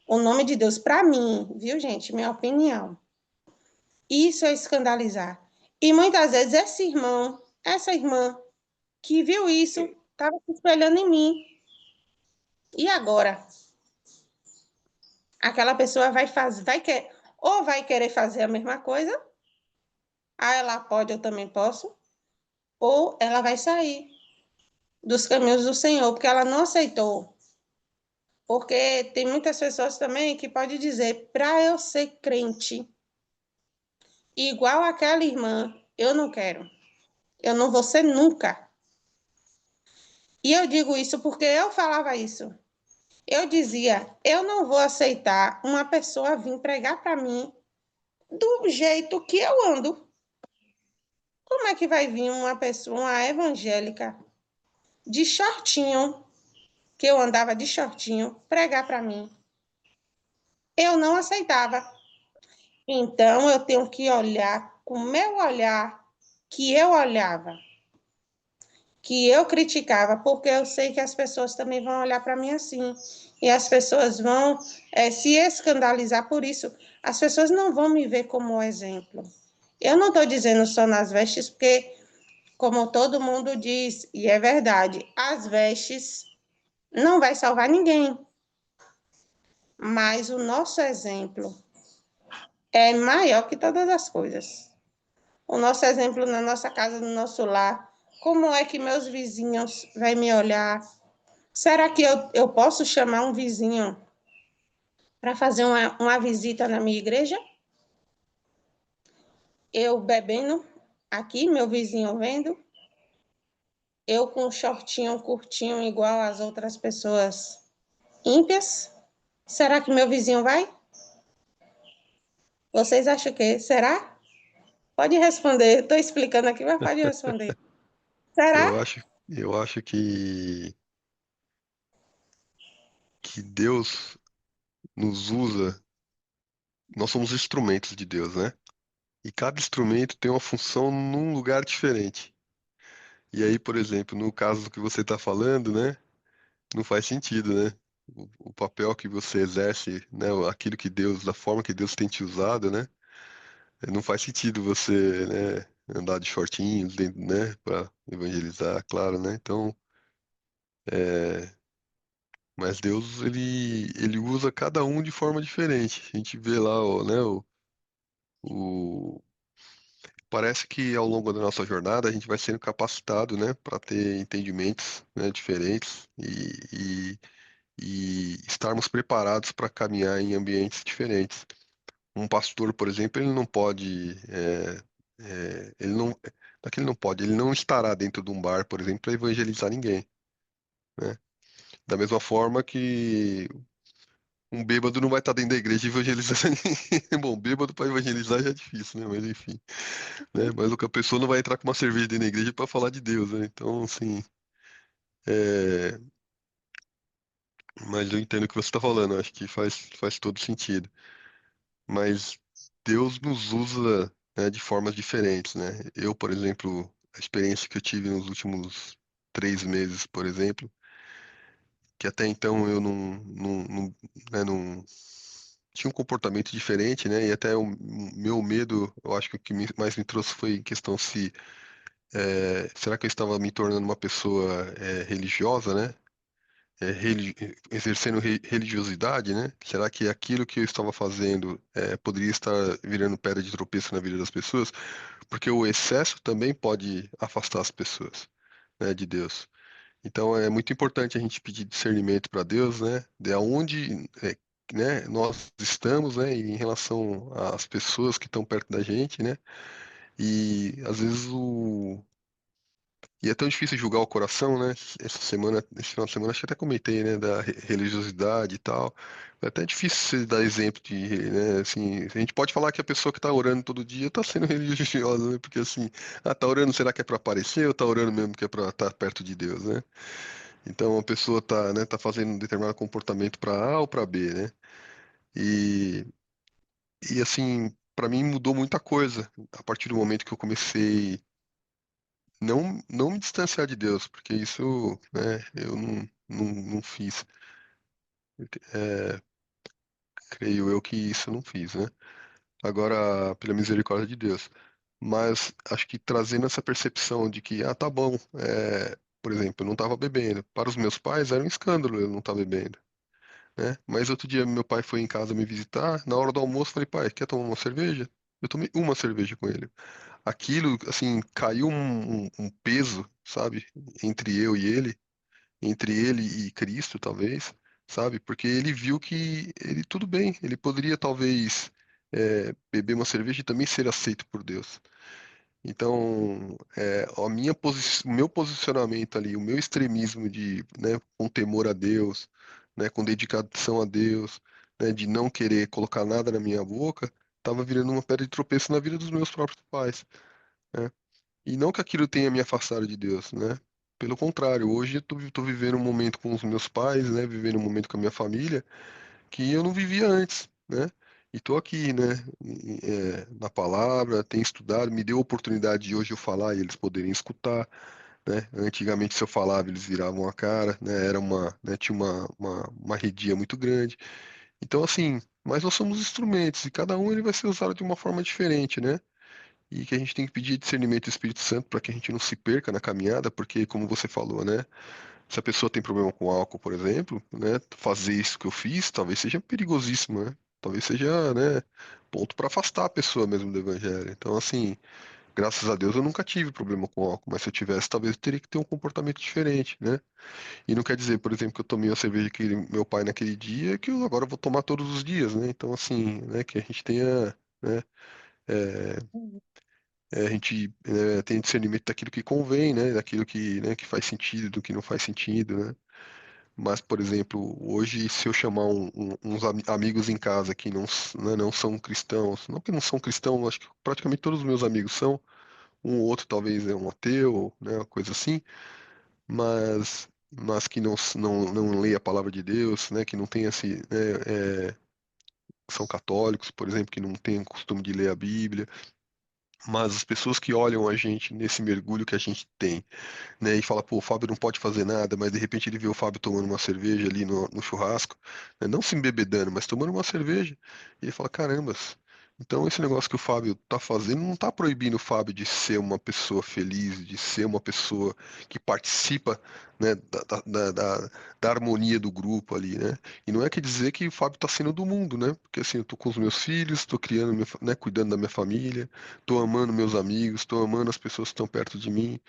[SPEAKER 3] o nome de Deus. Para mim, viu, gente? Minha opinião. Isso é escandalizar. E muitas vezes esse irmão, essa irmã que viu isso, estava se espelhando em mim. E agora? Aquela pessoa vai fazer, ou vai querer fazer a mesma coisa, ela pode, eu também posso, ou ela vai sair dos caminhos do Senhor, porque ela não aceitou. Porque tem muitas pessoas também que podem dizer, para eu ser crente, igual aquela irmã, eu não quero. Eu não vou ser nunca. E eu digo isso porque eu falava isso. Eu dizia, eu não vou aceitar uma pessoa vir pregar para mim do jeito que eu ando. Como é que vai vir uma pessoa, uma evangélica, de shortinho, que eu andava de shortinho, pregar para mim? Eu não aceitava. Então, eu tenho que olhar com o meu olhar que eu olhava, que eu criticava, porque eu sei que as pessoas também vão olhar para mim assim. E as pessoas vão se escandalizar por isso. As pessoas não vão me ver como exemplo. Eu não estou dizendo só nas vestes, porque, como todo mundo diz, e é verdade, as vestes não vai salvar ninguém. Mas o nosso exemplo é maior que todas as coisas. O nosso exemplo na nossa casa, no nosso lar. Como é que meus vizinhos vão me olhar? Será que eu posso chamar um vizinho para fazer uma visita na minha igreja? Eu bebendo aqui, meu vizinho vendo. Eu com um shortinho curtinho igual as outras pessoas ímpias. Será que meu vizinho vai? Vocês acham que será? Pode responder. Estou explicando aqui, mas pode responder.
[SPEAKER 1] Eu
[SPEAKER 3] Será?
[SPEAKER 1] acho, eu acho que Deus nos usa, nós somos instrumentos de Deus, né? E cada instrumento tem uma função num lugar diferente. E aí, por exemplo, no caso do que você está falando, né? Não faz sentido, né? O papel que você exerce, né? Aquilo que Deus, da forma que Deus tem te usado, né? Não faz sentido você, né? Andar de shortinhos, né? Para evangelizar, claro, né? Então, é, mas Deus, ele usa cada um de forma diferente. A gente vê lá, ó, né? O- Parece que ao longo da nossa jornada a gente vai sendo capacitado, né? Para ter entendimentos, né? Diferentes e estarmos preparados para caminhar em ambientes diferentes. Um pastor, por exemplo, ele não pode, ele não, não é que ele não pode, ele não estará dentro de um bar, por exemplo, para evangelizar ninguém, né? Da mesma forma que um bêbado não vai estar dentro da igreja evangelizando ninguém. Bom, bêbado para evangelizar já é difícil, né? Mas enfim, né? Mas a pessoa não vai entrar com uma cerveja dentro da igreja para falar de Deus, né? Então, assim, é, mas eu entendo o que você está falando, eu acho que faz todo sentido. Mas Deus nos usa, né, de formas diferentes, né? Eu, por exemplo, a experiência que eu tive nos últimos 3 meses, por exemplo, que até então eu né, não tinha um comportamento diferente, né? E até o meu medo, eu acho que o que mais me trouxe foi em questão se será que eu estava me tornando uma pessoa religiosa, né? Exercendo religiosidade, né? Será que aquilo que eu estava fazendo poderia estar virando pedra de tropeço na vida das pessoas? Porque o excesso também pode afastar as pessoas, né, de Deus. Então é muito importante a gente pedir discernimento para Deus, né? De aonde, né, nós estamos, né, em relação às pessoas que estão perto da gente, né? E às vezes e é tão difícil julgar o coração, né? Essa semana, esse final de semana, acho que até comentei, né, da religiosidade e tal. É até difícil você dar exemplo de, né, assim, a gente pode falar que a pessoa que tá orando todo dia tá sendo religiosa, né? Porque assim, tá orando, será que é para aparecer ou tá orando mesmo que é para estar perto de Deus, né? Então a pessoa tá, né, tá fazendo um determinado comportamento para A ou para B, né? E, e assim, para mim mudou muita coisa a partir do momento que eu comecei não me distanciar de Deus, porque isso, né, eu não fiz. É, creio eu que isso eu não fiz, né? Agora, pela misericórdia de Deus. Mas acho que trazendo essa percepção de que, tá bom, por exemplo, eu não estava bebendo. Para os meus pais era um escândalo eu não estar bebendo, né? Mas outro dia meu pai foi em casa me visitar, na hora do almoço eu falei, pai, quer tomar uma cerveja? Eu tomei uma cerveja com ele. Aquilo, assim, caiu um peso, sabe, entre ele e Cristo, talvez, sabe? Porque ele viu que ele, tudo bem, ele poderia talvez beber uma cerveja e também ser aceito por Deus. Então, o meu posicionamento ali, o meu extremismo de, né, com temor a Deus, né, com dedicação a Deus, né, de não querer colocar nada na minha boca, estava virando uma pedra de tropeço na vida dos meus próprios pais, né? E não que aquilo tenha me afastado de Deus, né? Pelo contrário, hoje eu tô vivendo um momento com os meus pais, né? Vivendo um momento com a minha família que eu não vivia antes, né? E tô aqui, né? Na palavra, tenho estudado, me deu a oportunidade de hoje eu falar e eles poderem escutar, né? Antigamente, se eu falava, eles viravam a cara, né? Né? Tinha uma redia muito grande. Então, assim, mas nós somos instrumentos e cada um ele vai ser usado de uma forma diferente, né? E que a gente tem que pedir discernimento do Espírito Santo para que a gente não se perca na caminhada, porque, como você falou, né? Se a pessoa tem problema com álcool, por exemplo, né? Fazer isso que eu fiz, talvez seja perigosíssimo, né? Talvez seja, né? Ponto para afastar a pessoa mesmo do evangelho. Então, assim, graças a Deus eu nunca tive problema com álcool, mas se eu tivesse, talvez eu teria que ter um comportamento diferente, né? E não quer dizer, por exemplo, que eu tomei a cerveja que meu pai naquele dia, que eu agora vou tomar todos os dias, né? Então, assim, né? Que a gente tenha, né? é, a gente tem discernimento daquilo que convém, né? Daquilo que, né, que faz sentido, do que não faz sentido, né? Mas, por exemplo, hoje, se eu chamar uns amigos em casa que não são cristãos, não que não são cristãos, acho que praticamente todos os meus amigos são, um ou outro talvez é um ateu, né, uma coisa assim, mas que não lê a palavra de Deus, né, que não tem esse, são católicos, por exemplo, que não têm o costume de ler a Bíblia, mas as pessoas que olham a gente nesse mergulho que a gente tem, né, e fala, pô, o Fábio não pode fazer nada, mas de repente ele vê o Fábio tomando uma cerveja ali no churrasco, né, não se embebedando, mas tomando uma cerveja, e ele fala, carambas, então esse negócio que o Fábio tá fazendo não tá proibindo o Fábio de ser uma pessoa feliz, de ser uma pessoa que participa, né, da harmonia do grupo ali, né, e não é que dizer que o Fábio tá sendo do mundo, né, porque assim, eu tô com os meus filhos, tô criando, né, cuidando da minha família, tô amando meus amigos, tô amando as pessoas que estão perto de mim.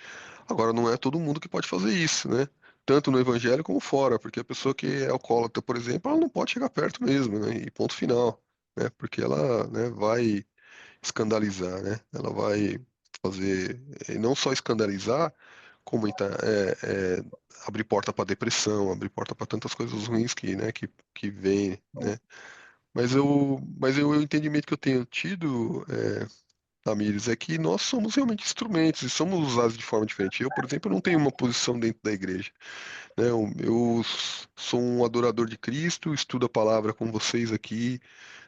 [SPEAKER 1] Agora, não é todo mundo que pode fazer isso, né? Tanto no evangelho como fora, porque a pessoa que é alcoólatra, por exemplo, ela não pode chegar perto mesmo, né? E ponto final, né? Porque ela, né, vai escandalizar, né? Ela vai fazer, e não só escandalizar, como abrir porta para depressão, abrir porta para tantas coisas ruins que vem, né? O entendimento que eu tenho tido Tamires, é que nós somos realmente instrumentos e somos usados de forma diferente. Eu, por exemplo, não tenho uma posição dentro da igreja, né? Eu sou um adorador de Cristo, estudo a palavra com vocês aqui,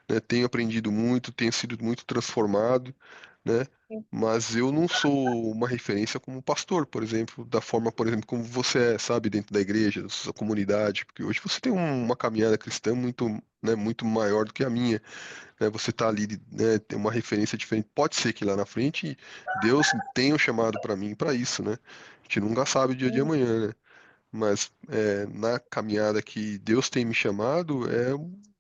[SPEAKER 1] né? Tenho aprendido muito, tenho sido muito transformado, né? Mas eu não sou uma referência como pastor, por exemplo, da forma, por exemplo, como você é, sabe, dentro da igreja, da sua comunidade, porque hoje você tem uma caminhada cristã muito, né, muito maior do que a minha, né? Você tá ali, né, tem uma referência diferente. Pode ser que lá na frente Deus tenha um chamado para mim para isso, né? A gente nunca sabe o dia de amanhã, né? Mas na caminhada que Deus tem me chamado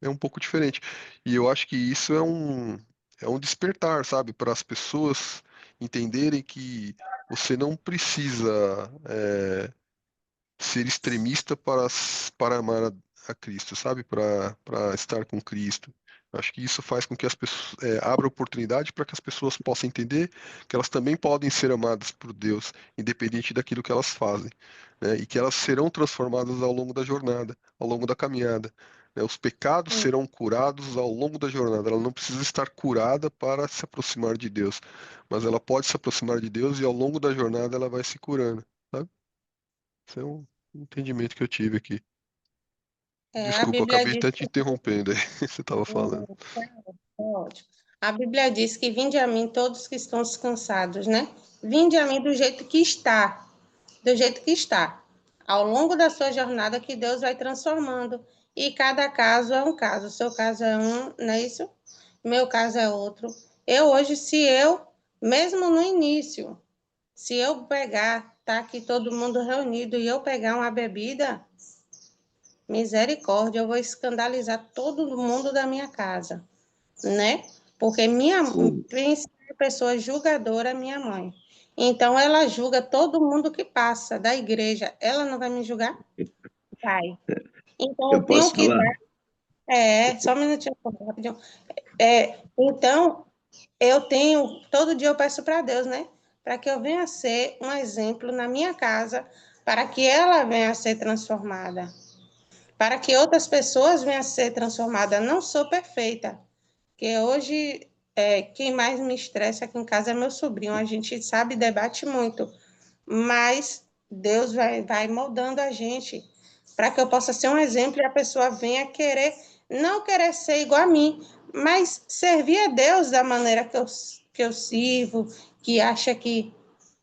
[SPEAKER 1] é um pouco diferente. E eu acho que isso é um despertar, sabe, para as pessoas entenderem que você não precisa ser extremista para amar a Cristo, sabe, para estar com Cristo. Eu acho que isso faz com que as pessoas abra oportunidade para que as pessoas possam entender que elas também podem ser amadas por Deus, independente daquilo que elas fazem, né? E que elas serão transformadas ao longo da jornada, ao longo da caminhada, né? Os pecados
[SPEAKER 3] Sim.
[SPEAKER 1] serão curados ao longo da jornada. Ela não precisa estar curada para se aproximar de Deus, mas ela pode se aproximar de Deus e ao longo da jornada ela vai se curando, sabe? Esse é um entendimento que eu tive aqui.
[SPEAKER 3] A
[SPEAKER 1] Desculpa,
[SPEAKER 3] Bíblia
[SPEAKER 1] acabei
[SPEAKER 3] diz
[SPEAKER 1] até te interrompendo aí. Você estava falando.
[SPEAKER 3] ótimo. A Bíblia diz que vinde a mim todos que estão cansados, né? Vinde a mim do jeito que está, do jeito que está. Ao longo da sua jornada que Deus vai transformando. E cada caso é um caso. O seu caso é um, não é isso? Meu caso é outro. Eu hoje, mesmo no início, se eu pegar, tá aqui todo mundo reunido e eu pegar uma bebida, misericórdia, eu vou escandalizar todo mundo da minha casa, né? Porque minha
[SPEAKER 8] Sim.
[SPEAKER 3] principal pessoa julgadora é minha mãe. Então, ela julga todo mundo que passa da igreja. Ela não vai me julgar? Vai. Então, eu
[SPEAKER 8] Eu
[SPEAKER 3] tenho
[SPEAKER 8] posso
[SPEAKER 3] que
[SPEAKER 8] falar?
[SPEAKER 3] dar. Só um minutinho, rapidinho. Então, eu tenho. Todo dia eu peço para Deus, né? Para que eu venha a ser um exemplo na minha casa, para que ela venha a ser transformada, para que outras pessoas venham a ser transformadas. Não sou perfeita, porque hoje quem mais me estressa aqui em casa é meu sobrinho. A gente sabe, debate muito, mas Deus vai moldando a gente para que eu possa ser um exemplo e a pessoa venha querer, não querer ser igual a mim, mas servir a Deus da maneira que eu sirvo, que acha que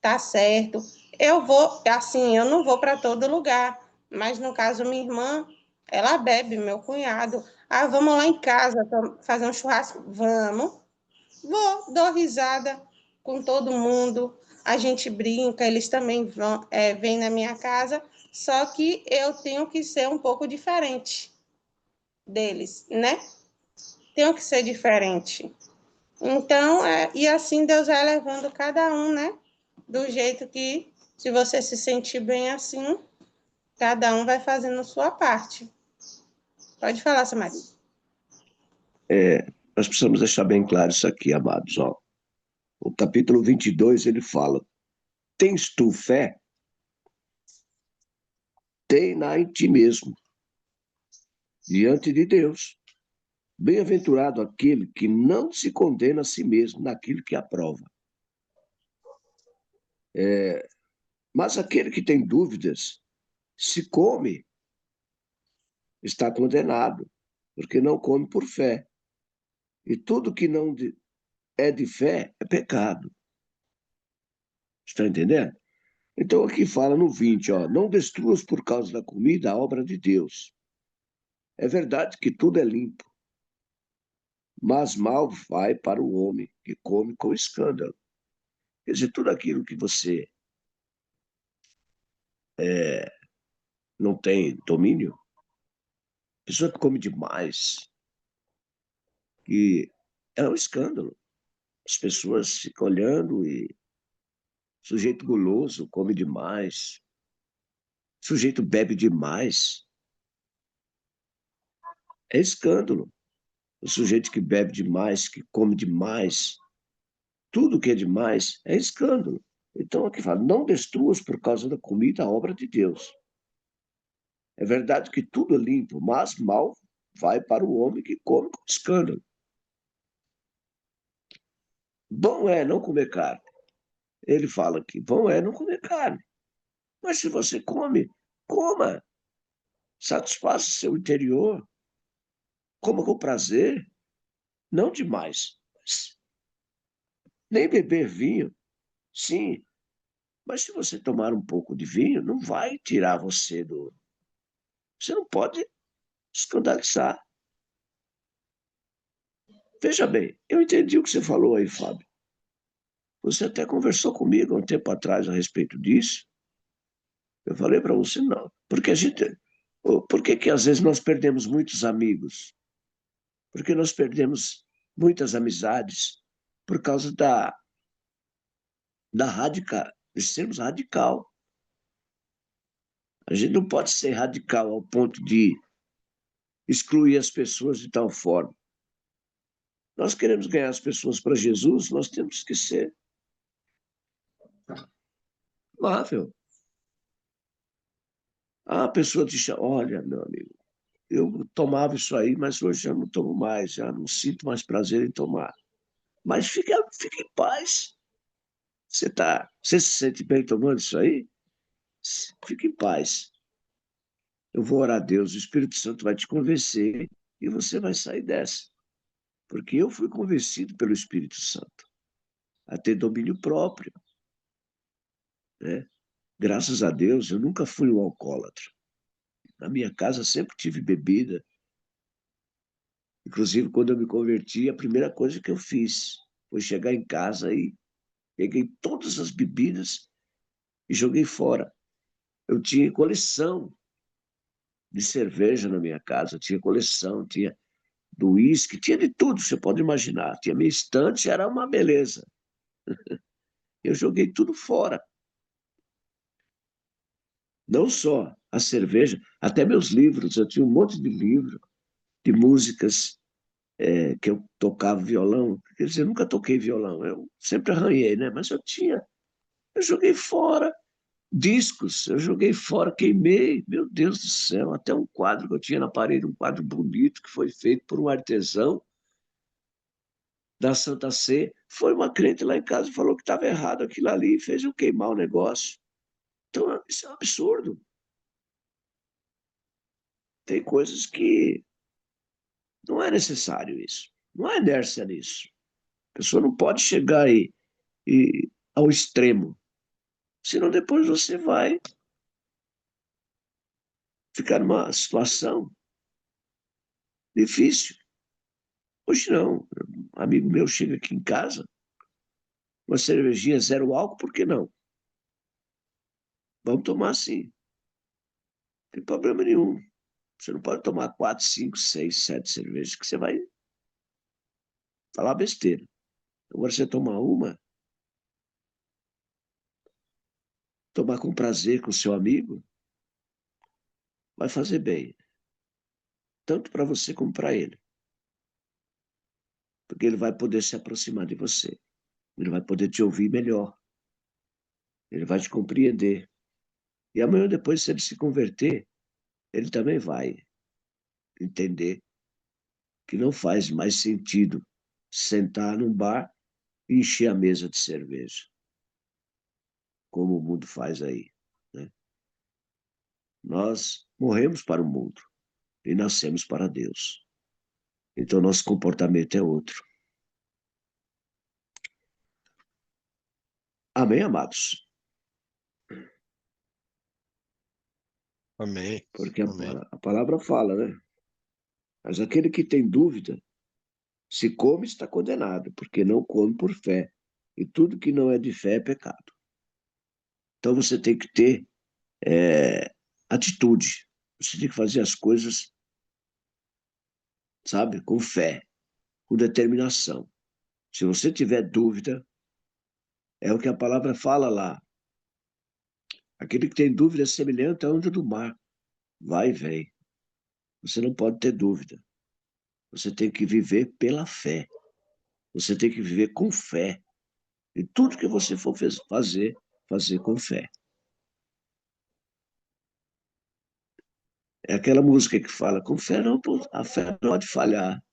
[SPEAKER 3] tá certo. Eu vou, assim, eu não vou para todo lugar, mas no caso, minha irmã, ela bebe, meu cunhado. Ah, vamos lá em casa fazer um churrasco? Vamos. Vou, dou risada com todo mundo, a gente brinca, eles também vêm na minha casa, só que eu tenho que ser um pouco diferente deles, né? Tenho que ser diferente. Então, e assim Deus vai levando cada um, né? Do jeito que, se você se sentir bem assim, cada um vai fazendo sua parte. Pode falar, Samari.
[SPEAKER 8] Nós precisamos deixar bem claro isso aqui, amados. Ó. O capítulo 22, ele fala: tens tu fé? Tem-na em ti mesmo, diante de Deus. Bem-aventurado aquele que não se condena a si mesmo naquilo que aprova. Mas aquele que tem dúvidas, se come, está condenado, porque não come por fé. E tudo que não é de fé é pecado. Está entendendo? Então aqui fala no 20, ó, não destruas por causa da comida a obra de Deus. É verdade que tudo é limpo, mas mal vai para o homem que come com escândalo. Quer dizer, tudo aquilo que você não tem domínio, pessoa que come demais, que é um escândalo. As pessoas ficam olhando e sujeito guloso come demais, sujeito bebe demais, é escândalo. O sujeito que bebe demais, que come demais, tudo que é demais é escândalo. Então aqui fala, não destruas por causa da comida a obra de Deus. É verdade que tudo é limpo, mas mal vai para o homem que come com escândalo. Bom é não comer carne. Ele fala aqui, bom é não comer carne. Mas se você come, coma. Satisfaça seu interior. Coma com prazer. Não demais. Mas nem beber vinho. Sim, mas se você tomar um pouco de vinho, não vai tirar você do. Você não pode escandalizar. Veja bem, eu entendi o que você falou aí, Fábio. Você até conversou comigo há um tempo atrás a respeito disso. Eu falei para você, não. Porque a gente. Por que que às vezes nós perdemos muitos amigos? Porque nós perdemos muitas amizades por causa da radical, de sermos radical. A gente não pode ser radical ao ponto de excluir as pessoas de tal forma. Nós queremos ganhar as pessoas para Jesus, nós temos que ser amável. A pessoa te chama, olha, meu amigo, eu tomava isso aí, mas hoje já não tomo mais, já não sinto mais prazer em tomar. Mas fica em paz. Você se sente bem tomando isso aí? Fica em paz. Eu vou orar a Deus, o Espírito Santo vai te convencer e você vai sair dessa. Porque eu fui convencido pelo Espírito Santo a ter domínio próprio, né? Graças a Deus, eu nunca fui um alcoólatra. Na minha casa sempre tive bebida. Inclusive, quando eu me converti, a primeira coisa que eu fiz foi chegar em casa e peguei todas as bebidas e joguei fora. Eu tinha coleção de cerveja na minha casa, tinha coleção, tinha do uísque, tinha de tudo, você pode imaginar. Tinha minha estante, era uma beleza. Eu joguei tudo fora. Não só a cerveja, até meus livros. Eu tinha um monte de livro, de músicas que eu tocava violão. Quer dizer, eu nunca toquei violão, eu sempre arranhei, né? Mas eu tinha. Eu joguei fora discos, eu joguei fora, queimei, meu Deus do céu, até um quadro que eu tinha na parede, um quadro bonito que foi feito por um artesão da Santa Sé. Foi uma crente lá em casa e falou que estava errado aquilo ali e fez eu queimar o negócio. Então, isso é um absurdo. Tem coisas que não é necessário isso. Não há inércia nisso. A pessoa não pode chegar ao extremo. Senão depois você vai ficar numa situação difícil. Hoje não. Um amigo meu chega aqui em casa, uma cervejinha zero álcool, por que não? Vamos tomar sim. Não tem problema nenhum. Você não pode tomar 4, 5, 6, 7 cervejas, que você vai falar besteira. Agora você tomar uma, tomar com prazer com seu amigo, vai fazer bem. Tanto para você como para ele. Porque ele vai poder se aproximar de você. Ele vai poder te ouvir melhor. Ele vai te compreender. E amanhã depois, se ele se converter, ele também vai entender que não faz mais sentido sentar num bar e encher a mesa de cerveja, como o mundo faz aí, né? Nós morremos para o mundo e nascemos para Deus. Então, nosso comportamento é outro. Amém, amados?
[SPEAKER 1] Amém.
[SPEAKER 8] Porque
[SPEAKER 1] Amém.
[SPEAKER 8] a palavra fala, né? Mas aquele que tem dúvida, se come, está condenado, porque não come por fé. E tudo que não é de fé é pecado. Então você tem que ter atitude. Você tem que fazer as coisas, sabe, com fé, com determinação. Se você tiver dúvida, é o que a palavra fala lá. Aquele que tem dúvida é semelhante à onda do mar. Vai e vem. Você não pode ter dúvida. Você tem que viver pela fé. Você tem que viver com fé. E tudo que você for fazer, fazer com fé. É aquela música que fala, com fé não, a fé não pode falhar.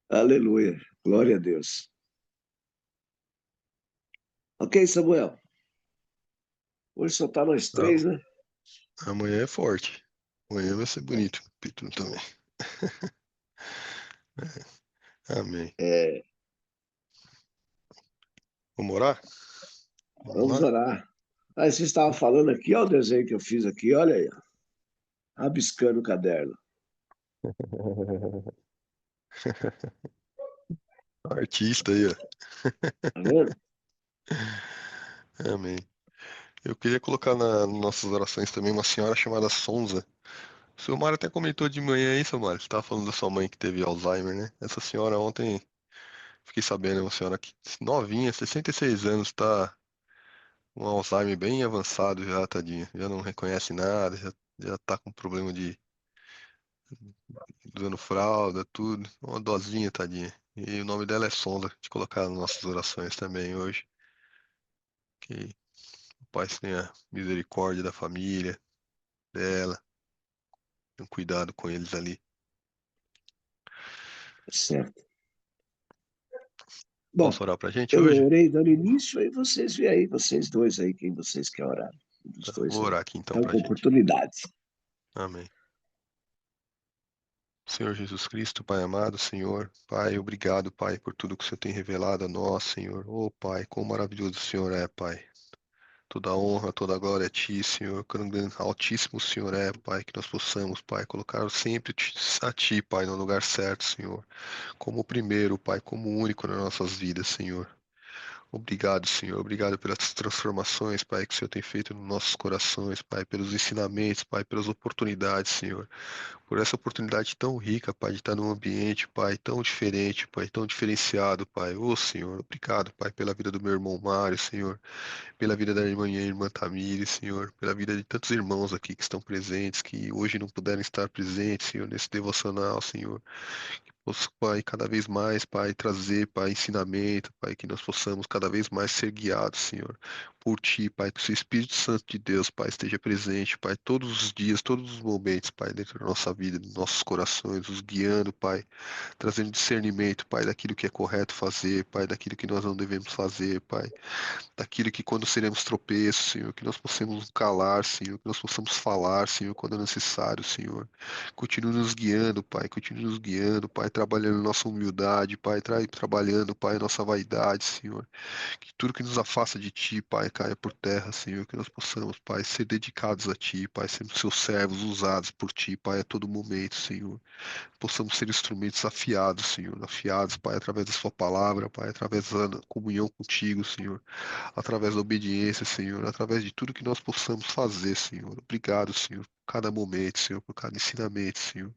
[SPEAKER 8] Aleluia. Glória a Deus. Ok, Samuel. Hoje só tá nós
[SPEAKER 1] Ah,
[SPEAKER 8] três, né?
[SPEAKER 1] amanhã é forte. Amanhã vai ser bonito o capítulo também. Amém.
[SPEAKER 8] É,
[SPEAKER 1] Vamos orar? Vamos
[SPEAKER 8] vamos
[SPEAKER 1] lá?
[SPEAKER 8] orar. Aí você estava falando aqui, olha o desenho que eu fiz aqui, olha aí, ó, rabiscando o caderno.
[SPEAKER 1] Artista aí, ó.
[SPEAKER 8] Tá vendo?
[SPEAKER 1] Amém. Eu queria colocar nas nossas orações também uma senhora chamada Sonza. O seu Mário até comentou de manhã aí, seu Mário. Você estava falando da sua mãe que teve Alzheimer, né? Essa senhora ontem, fiquei sabendo, é uma senhora que novinha, 66 anos, tá com um Alzheimer bem avançado já, tadinha. Já não reconhece nada, já tá com problema de usando fralda, tudo. Uma dozinha, tadinha. E o nome dela é Sonda, de colocar nas nossas orações também hoje. Que o Pai tenha misericórdia da família dela, tenha um cuidado com eles ali.
[SPEAKER 8] Certo. Bom,
[SPEAKER 1] Posso orar pra gente
[SPEAKER 8] eu
[SPEAKER 1] hoje?
[SPEAKER 8] orei dando início, aí vocês veem aí, vocês dois aí, quem vocês querem orar. Um dos
[SPEAKER 1] Tá,
[SPEAKER 8] dois
[SPEAKER 1] vou
[SPEAKER 8] aí.
[SPEAKER 1] orar aqui então
[SPEAKER 8] Estão
[SPEAKER 1] pra
[SPEAKER 8] com
[SPEAKER 1] gente.
[SPEAKER 8] oportunidade.
[SPEAKER 1] Amém. Senhor Jesus Cristo, Pai amado, Senhor, Pai, obrigado, Pai, por tudo que o Senhor tem revelado a nós, Senhor. Oh, Pai, quão maravilhoso o Senhor é, Pai. Toda honra, toda glória a Ti, Senhor. Quão altíssimo o Senhor é, Pai, que nós possamos, Pai, colocar sempre a Ti, Pai, no lugar certo, Senhor. Como o primeiro, Pai, como o único nas nossas vidas, Senhor. Obrigado, Senhor. Obrigado pelas transformações, Pai, que o Senhor tem feito nos nossos corações, Pai, pelos ensinamentos, Pai, pelas oportunidades, Senhor. Por essa oportunidade tão rica, Pai, de estar num ambiente, Pai, tão diferente, Pai, tão diferenciado, Pai. Ô, Senhor, obrigado, Pai, pela vida do meu irmão Mário, Senhor, pela vida da minha irmã Tamires, Senhor, pela vida de tantos irmãos aqui que estão presentes, que hoje não puderam estar presentes, Senhor, nesse devocional, Senhor. Possa, Pai, cada vez mais, Pai, trazer, Pai, ensinamento, Pai, que nós possamos cada vez mais ser guiados, Senhor, por Ti, Pai, que o Seu Espírito Santo de Deus, Pai, esteja presente, Pai, todos os dias, todos os momentos, Pai, dentro da nossa vida, dos nossos corações, nos guiando, Pai, trazendo discernimento, Pai, daquilo que é correto fazer, Pai, daquilo que nós não devemos fazer, Pai, daquilo que quando seremos tropeços, Senhor, que nós possamos nos calar, Senhor, que nós possamos falar, Senhor, quando é necessário, Senhor. Continue nos guiando, Pai, continue nos guiando, Pai, trabalhando nossa humildade, Pai, trabalhando, Pai, nossa vaidade, Senhor. Que tudo que nos afasta de Ti, Pai, caia por terra, Senhor, que nós possamos, Pai, ser dedicados a Ti, Pai, sermos Seus servos usados por Ti, Pai, a todo momento, Senhor. Possamos ser instrumentos afiados, Senhor, afiados, Pai, através da Sua palavra, Pai, através da comunhão contigo, Senhor, através da obediência, Senhor, através de tudo que nós possamos fazer, Senhor. Obrigado, Senhor, por cada momento, Senhor, por cada ensinamento, Senhor.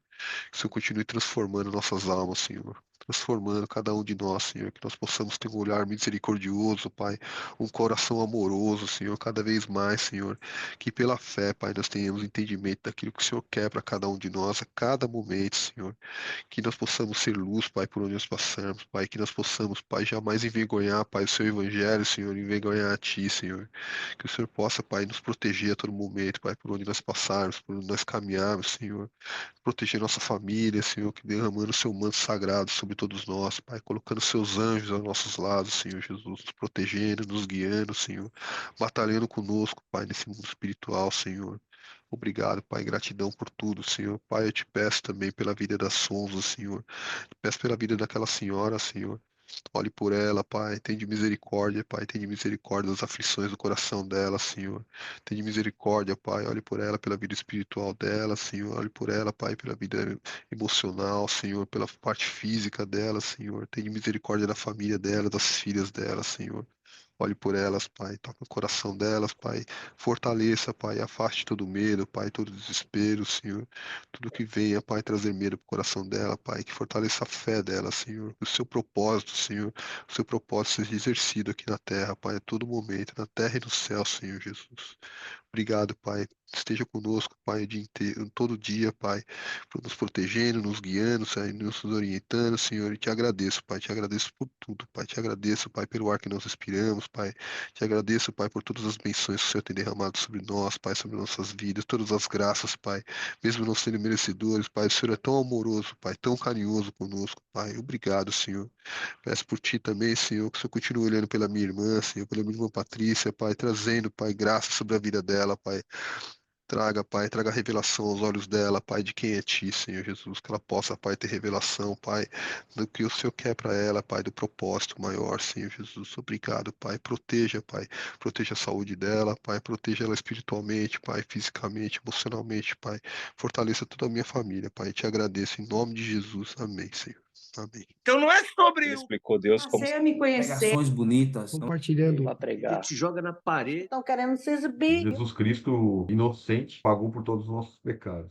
[SPEAKER 1] Que o Senhor continue transformando nossas almas, Senhor. Transformando cada um de nós, Senhor. Que nós possamos ter um olhar misericordioso, Pai. Um coração amoroso, Senhor. Cada vez mais, Senhor. Que pela fé, Pai, nós tenhamos entendimento daquilo que o Senhor quer para cada um de nós, a cada momento, Senhor. Que nós possamos ser luz, Pai, por onde nós passamos, Pai. Que nós possamos, Pai, jamais envergonhar, Pai, o Seu Evangelho, Senhor. Envergonhar a Ti, Senhor. Que o Senhor possa, Pai, nos proteger a todo momento, Pai, por onde nós passarmos, por onde nós caminharmos, Senhor. Proteger nossa família, Senhor, que derramando o Seu manto sagrado sobre todos nós, Pai, colocando Seus anjos aos nossos lados, Senhor Jesus, nos protegendo, nos guiando, Senhor, batalhando conosco, Pai, nesse mundo espiritual, Senhor. Obrigado, Pai, gratidão por tudo, Senhor. Pai, eu te peço também pela vida da Sonza, Senhor. Te peço pela vida daquela senhora, Senhor. Olhe por ela, Pai. Tem de misericórdia, Pai. Tem de misericórdia das aflições do coração dela, Senhor. Tem de misericórdia, Pai. Olhe por ela pela vida espiritual dela, Senhor. Olhe por ela, Pai, pela vida emocional, Senhor. Pela parte física dela, Senhor. Tem de misericórdia da família dela, das filhas dela, Senhor. Olhe por elas, Pai. Toque no coração delas, Pai. Fortaleça, Pai. Afaste todo medo, Pai, todo desespero, Senhor. Tudo que venha, Pai, trazer medo pro coração dela, Pai. Que fortaleça a fé dela, Senhor. Que o seu propósito, Senhor. O seu propósito seja exercido aqui na terra, Pai, a todo momento, na terra e no céu, Senhor Jesus. Obrigado, Pai. Esteja conosco, Pai, o dia inteiro, todo dia, Pai, por nos protegendo, nos guiando, Senhor, nos orientando, Senhor. E te agradeço, Pai. Te agradeço por tudo, Pai. Te agradeço, Pai, pelo ar que nós respiramos, Pai. Te agradeço, Pai, por todas as bênçãos que o Senhor tem derramado sobre nós, Pai, sobre nossas vidas, todas as graças, Pai. Mesmo não sendo merecedores, Pai, o Senhor é tão amoroso, Pai, tão carinhoso conosco, Pai. Obrigado, Senhor. Peço por ti também, Senhor, que o Senhor continue olhando pela minha irmã, Senhor, pela minha irmã Patrícia, Pai, trazendo, Pai, graça sobre a vida dela, Pai. traga revelação aos olhos dela, Pai, de quem é Ti, Senhor Jesus, que ela possa, Pai, ter revelação, Pai, do que o Senhor quer para ela, Pai, do propósito maior, Senhor Jesus. Obrigado, Pai. Proteja, Pai. Proteja a saúde dela, Pai. Proteja ela espiritualmente, Pai, fisicamente, emocionalmente, Pai. Fortaleça toda a minha família, Pai. Te agradeço em nome de Jesus. Amém, Senhor. Amém.
[SPEAKER 2] Então não é sobre
[SPEAKER 4] Ele
[SPEAKER 2] o
[SPEAKER 4] explicou Deus como
[SPEAKER 5] Passei a me conhecer.
[SPEAKER 6] Pregações bonitas.
[SPEAKER 9] compartilhando.
[SPEAKER 4] para pregar.
[SPEAKER 2] te joga na parede.
[SPEAKER 5] Estão querendo se exibir.
[SPEAKER 7] Jesus Cristo, inocente, pagou por todos os nossos pecados.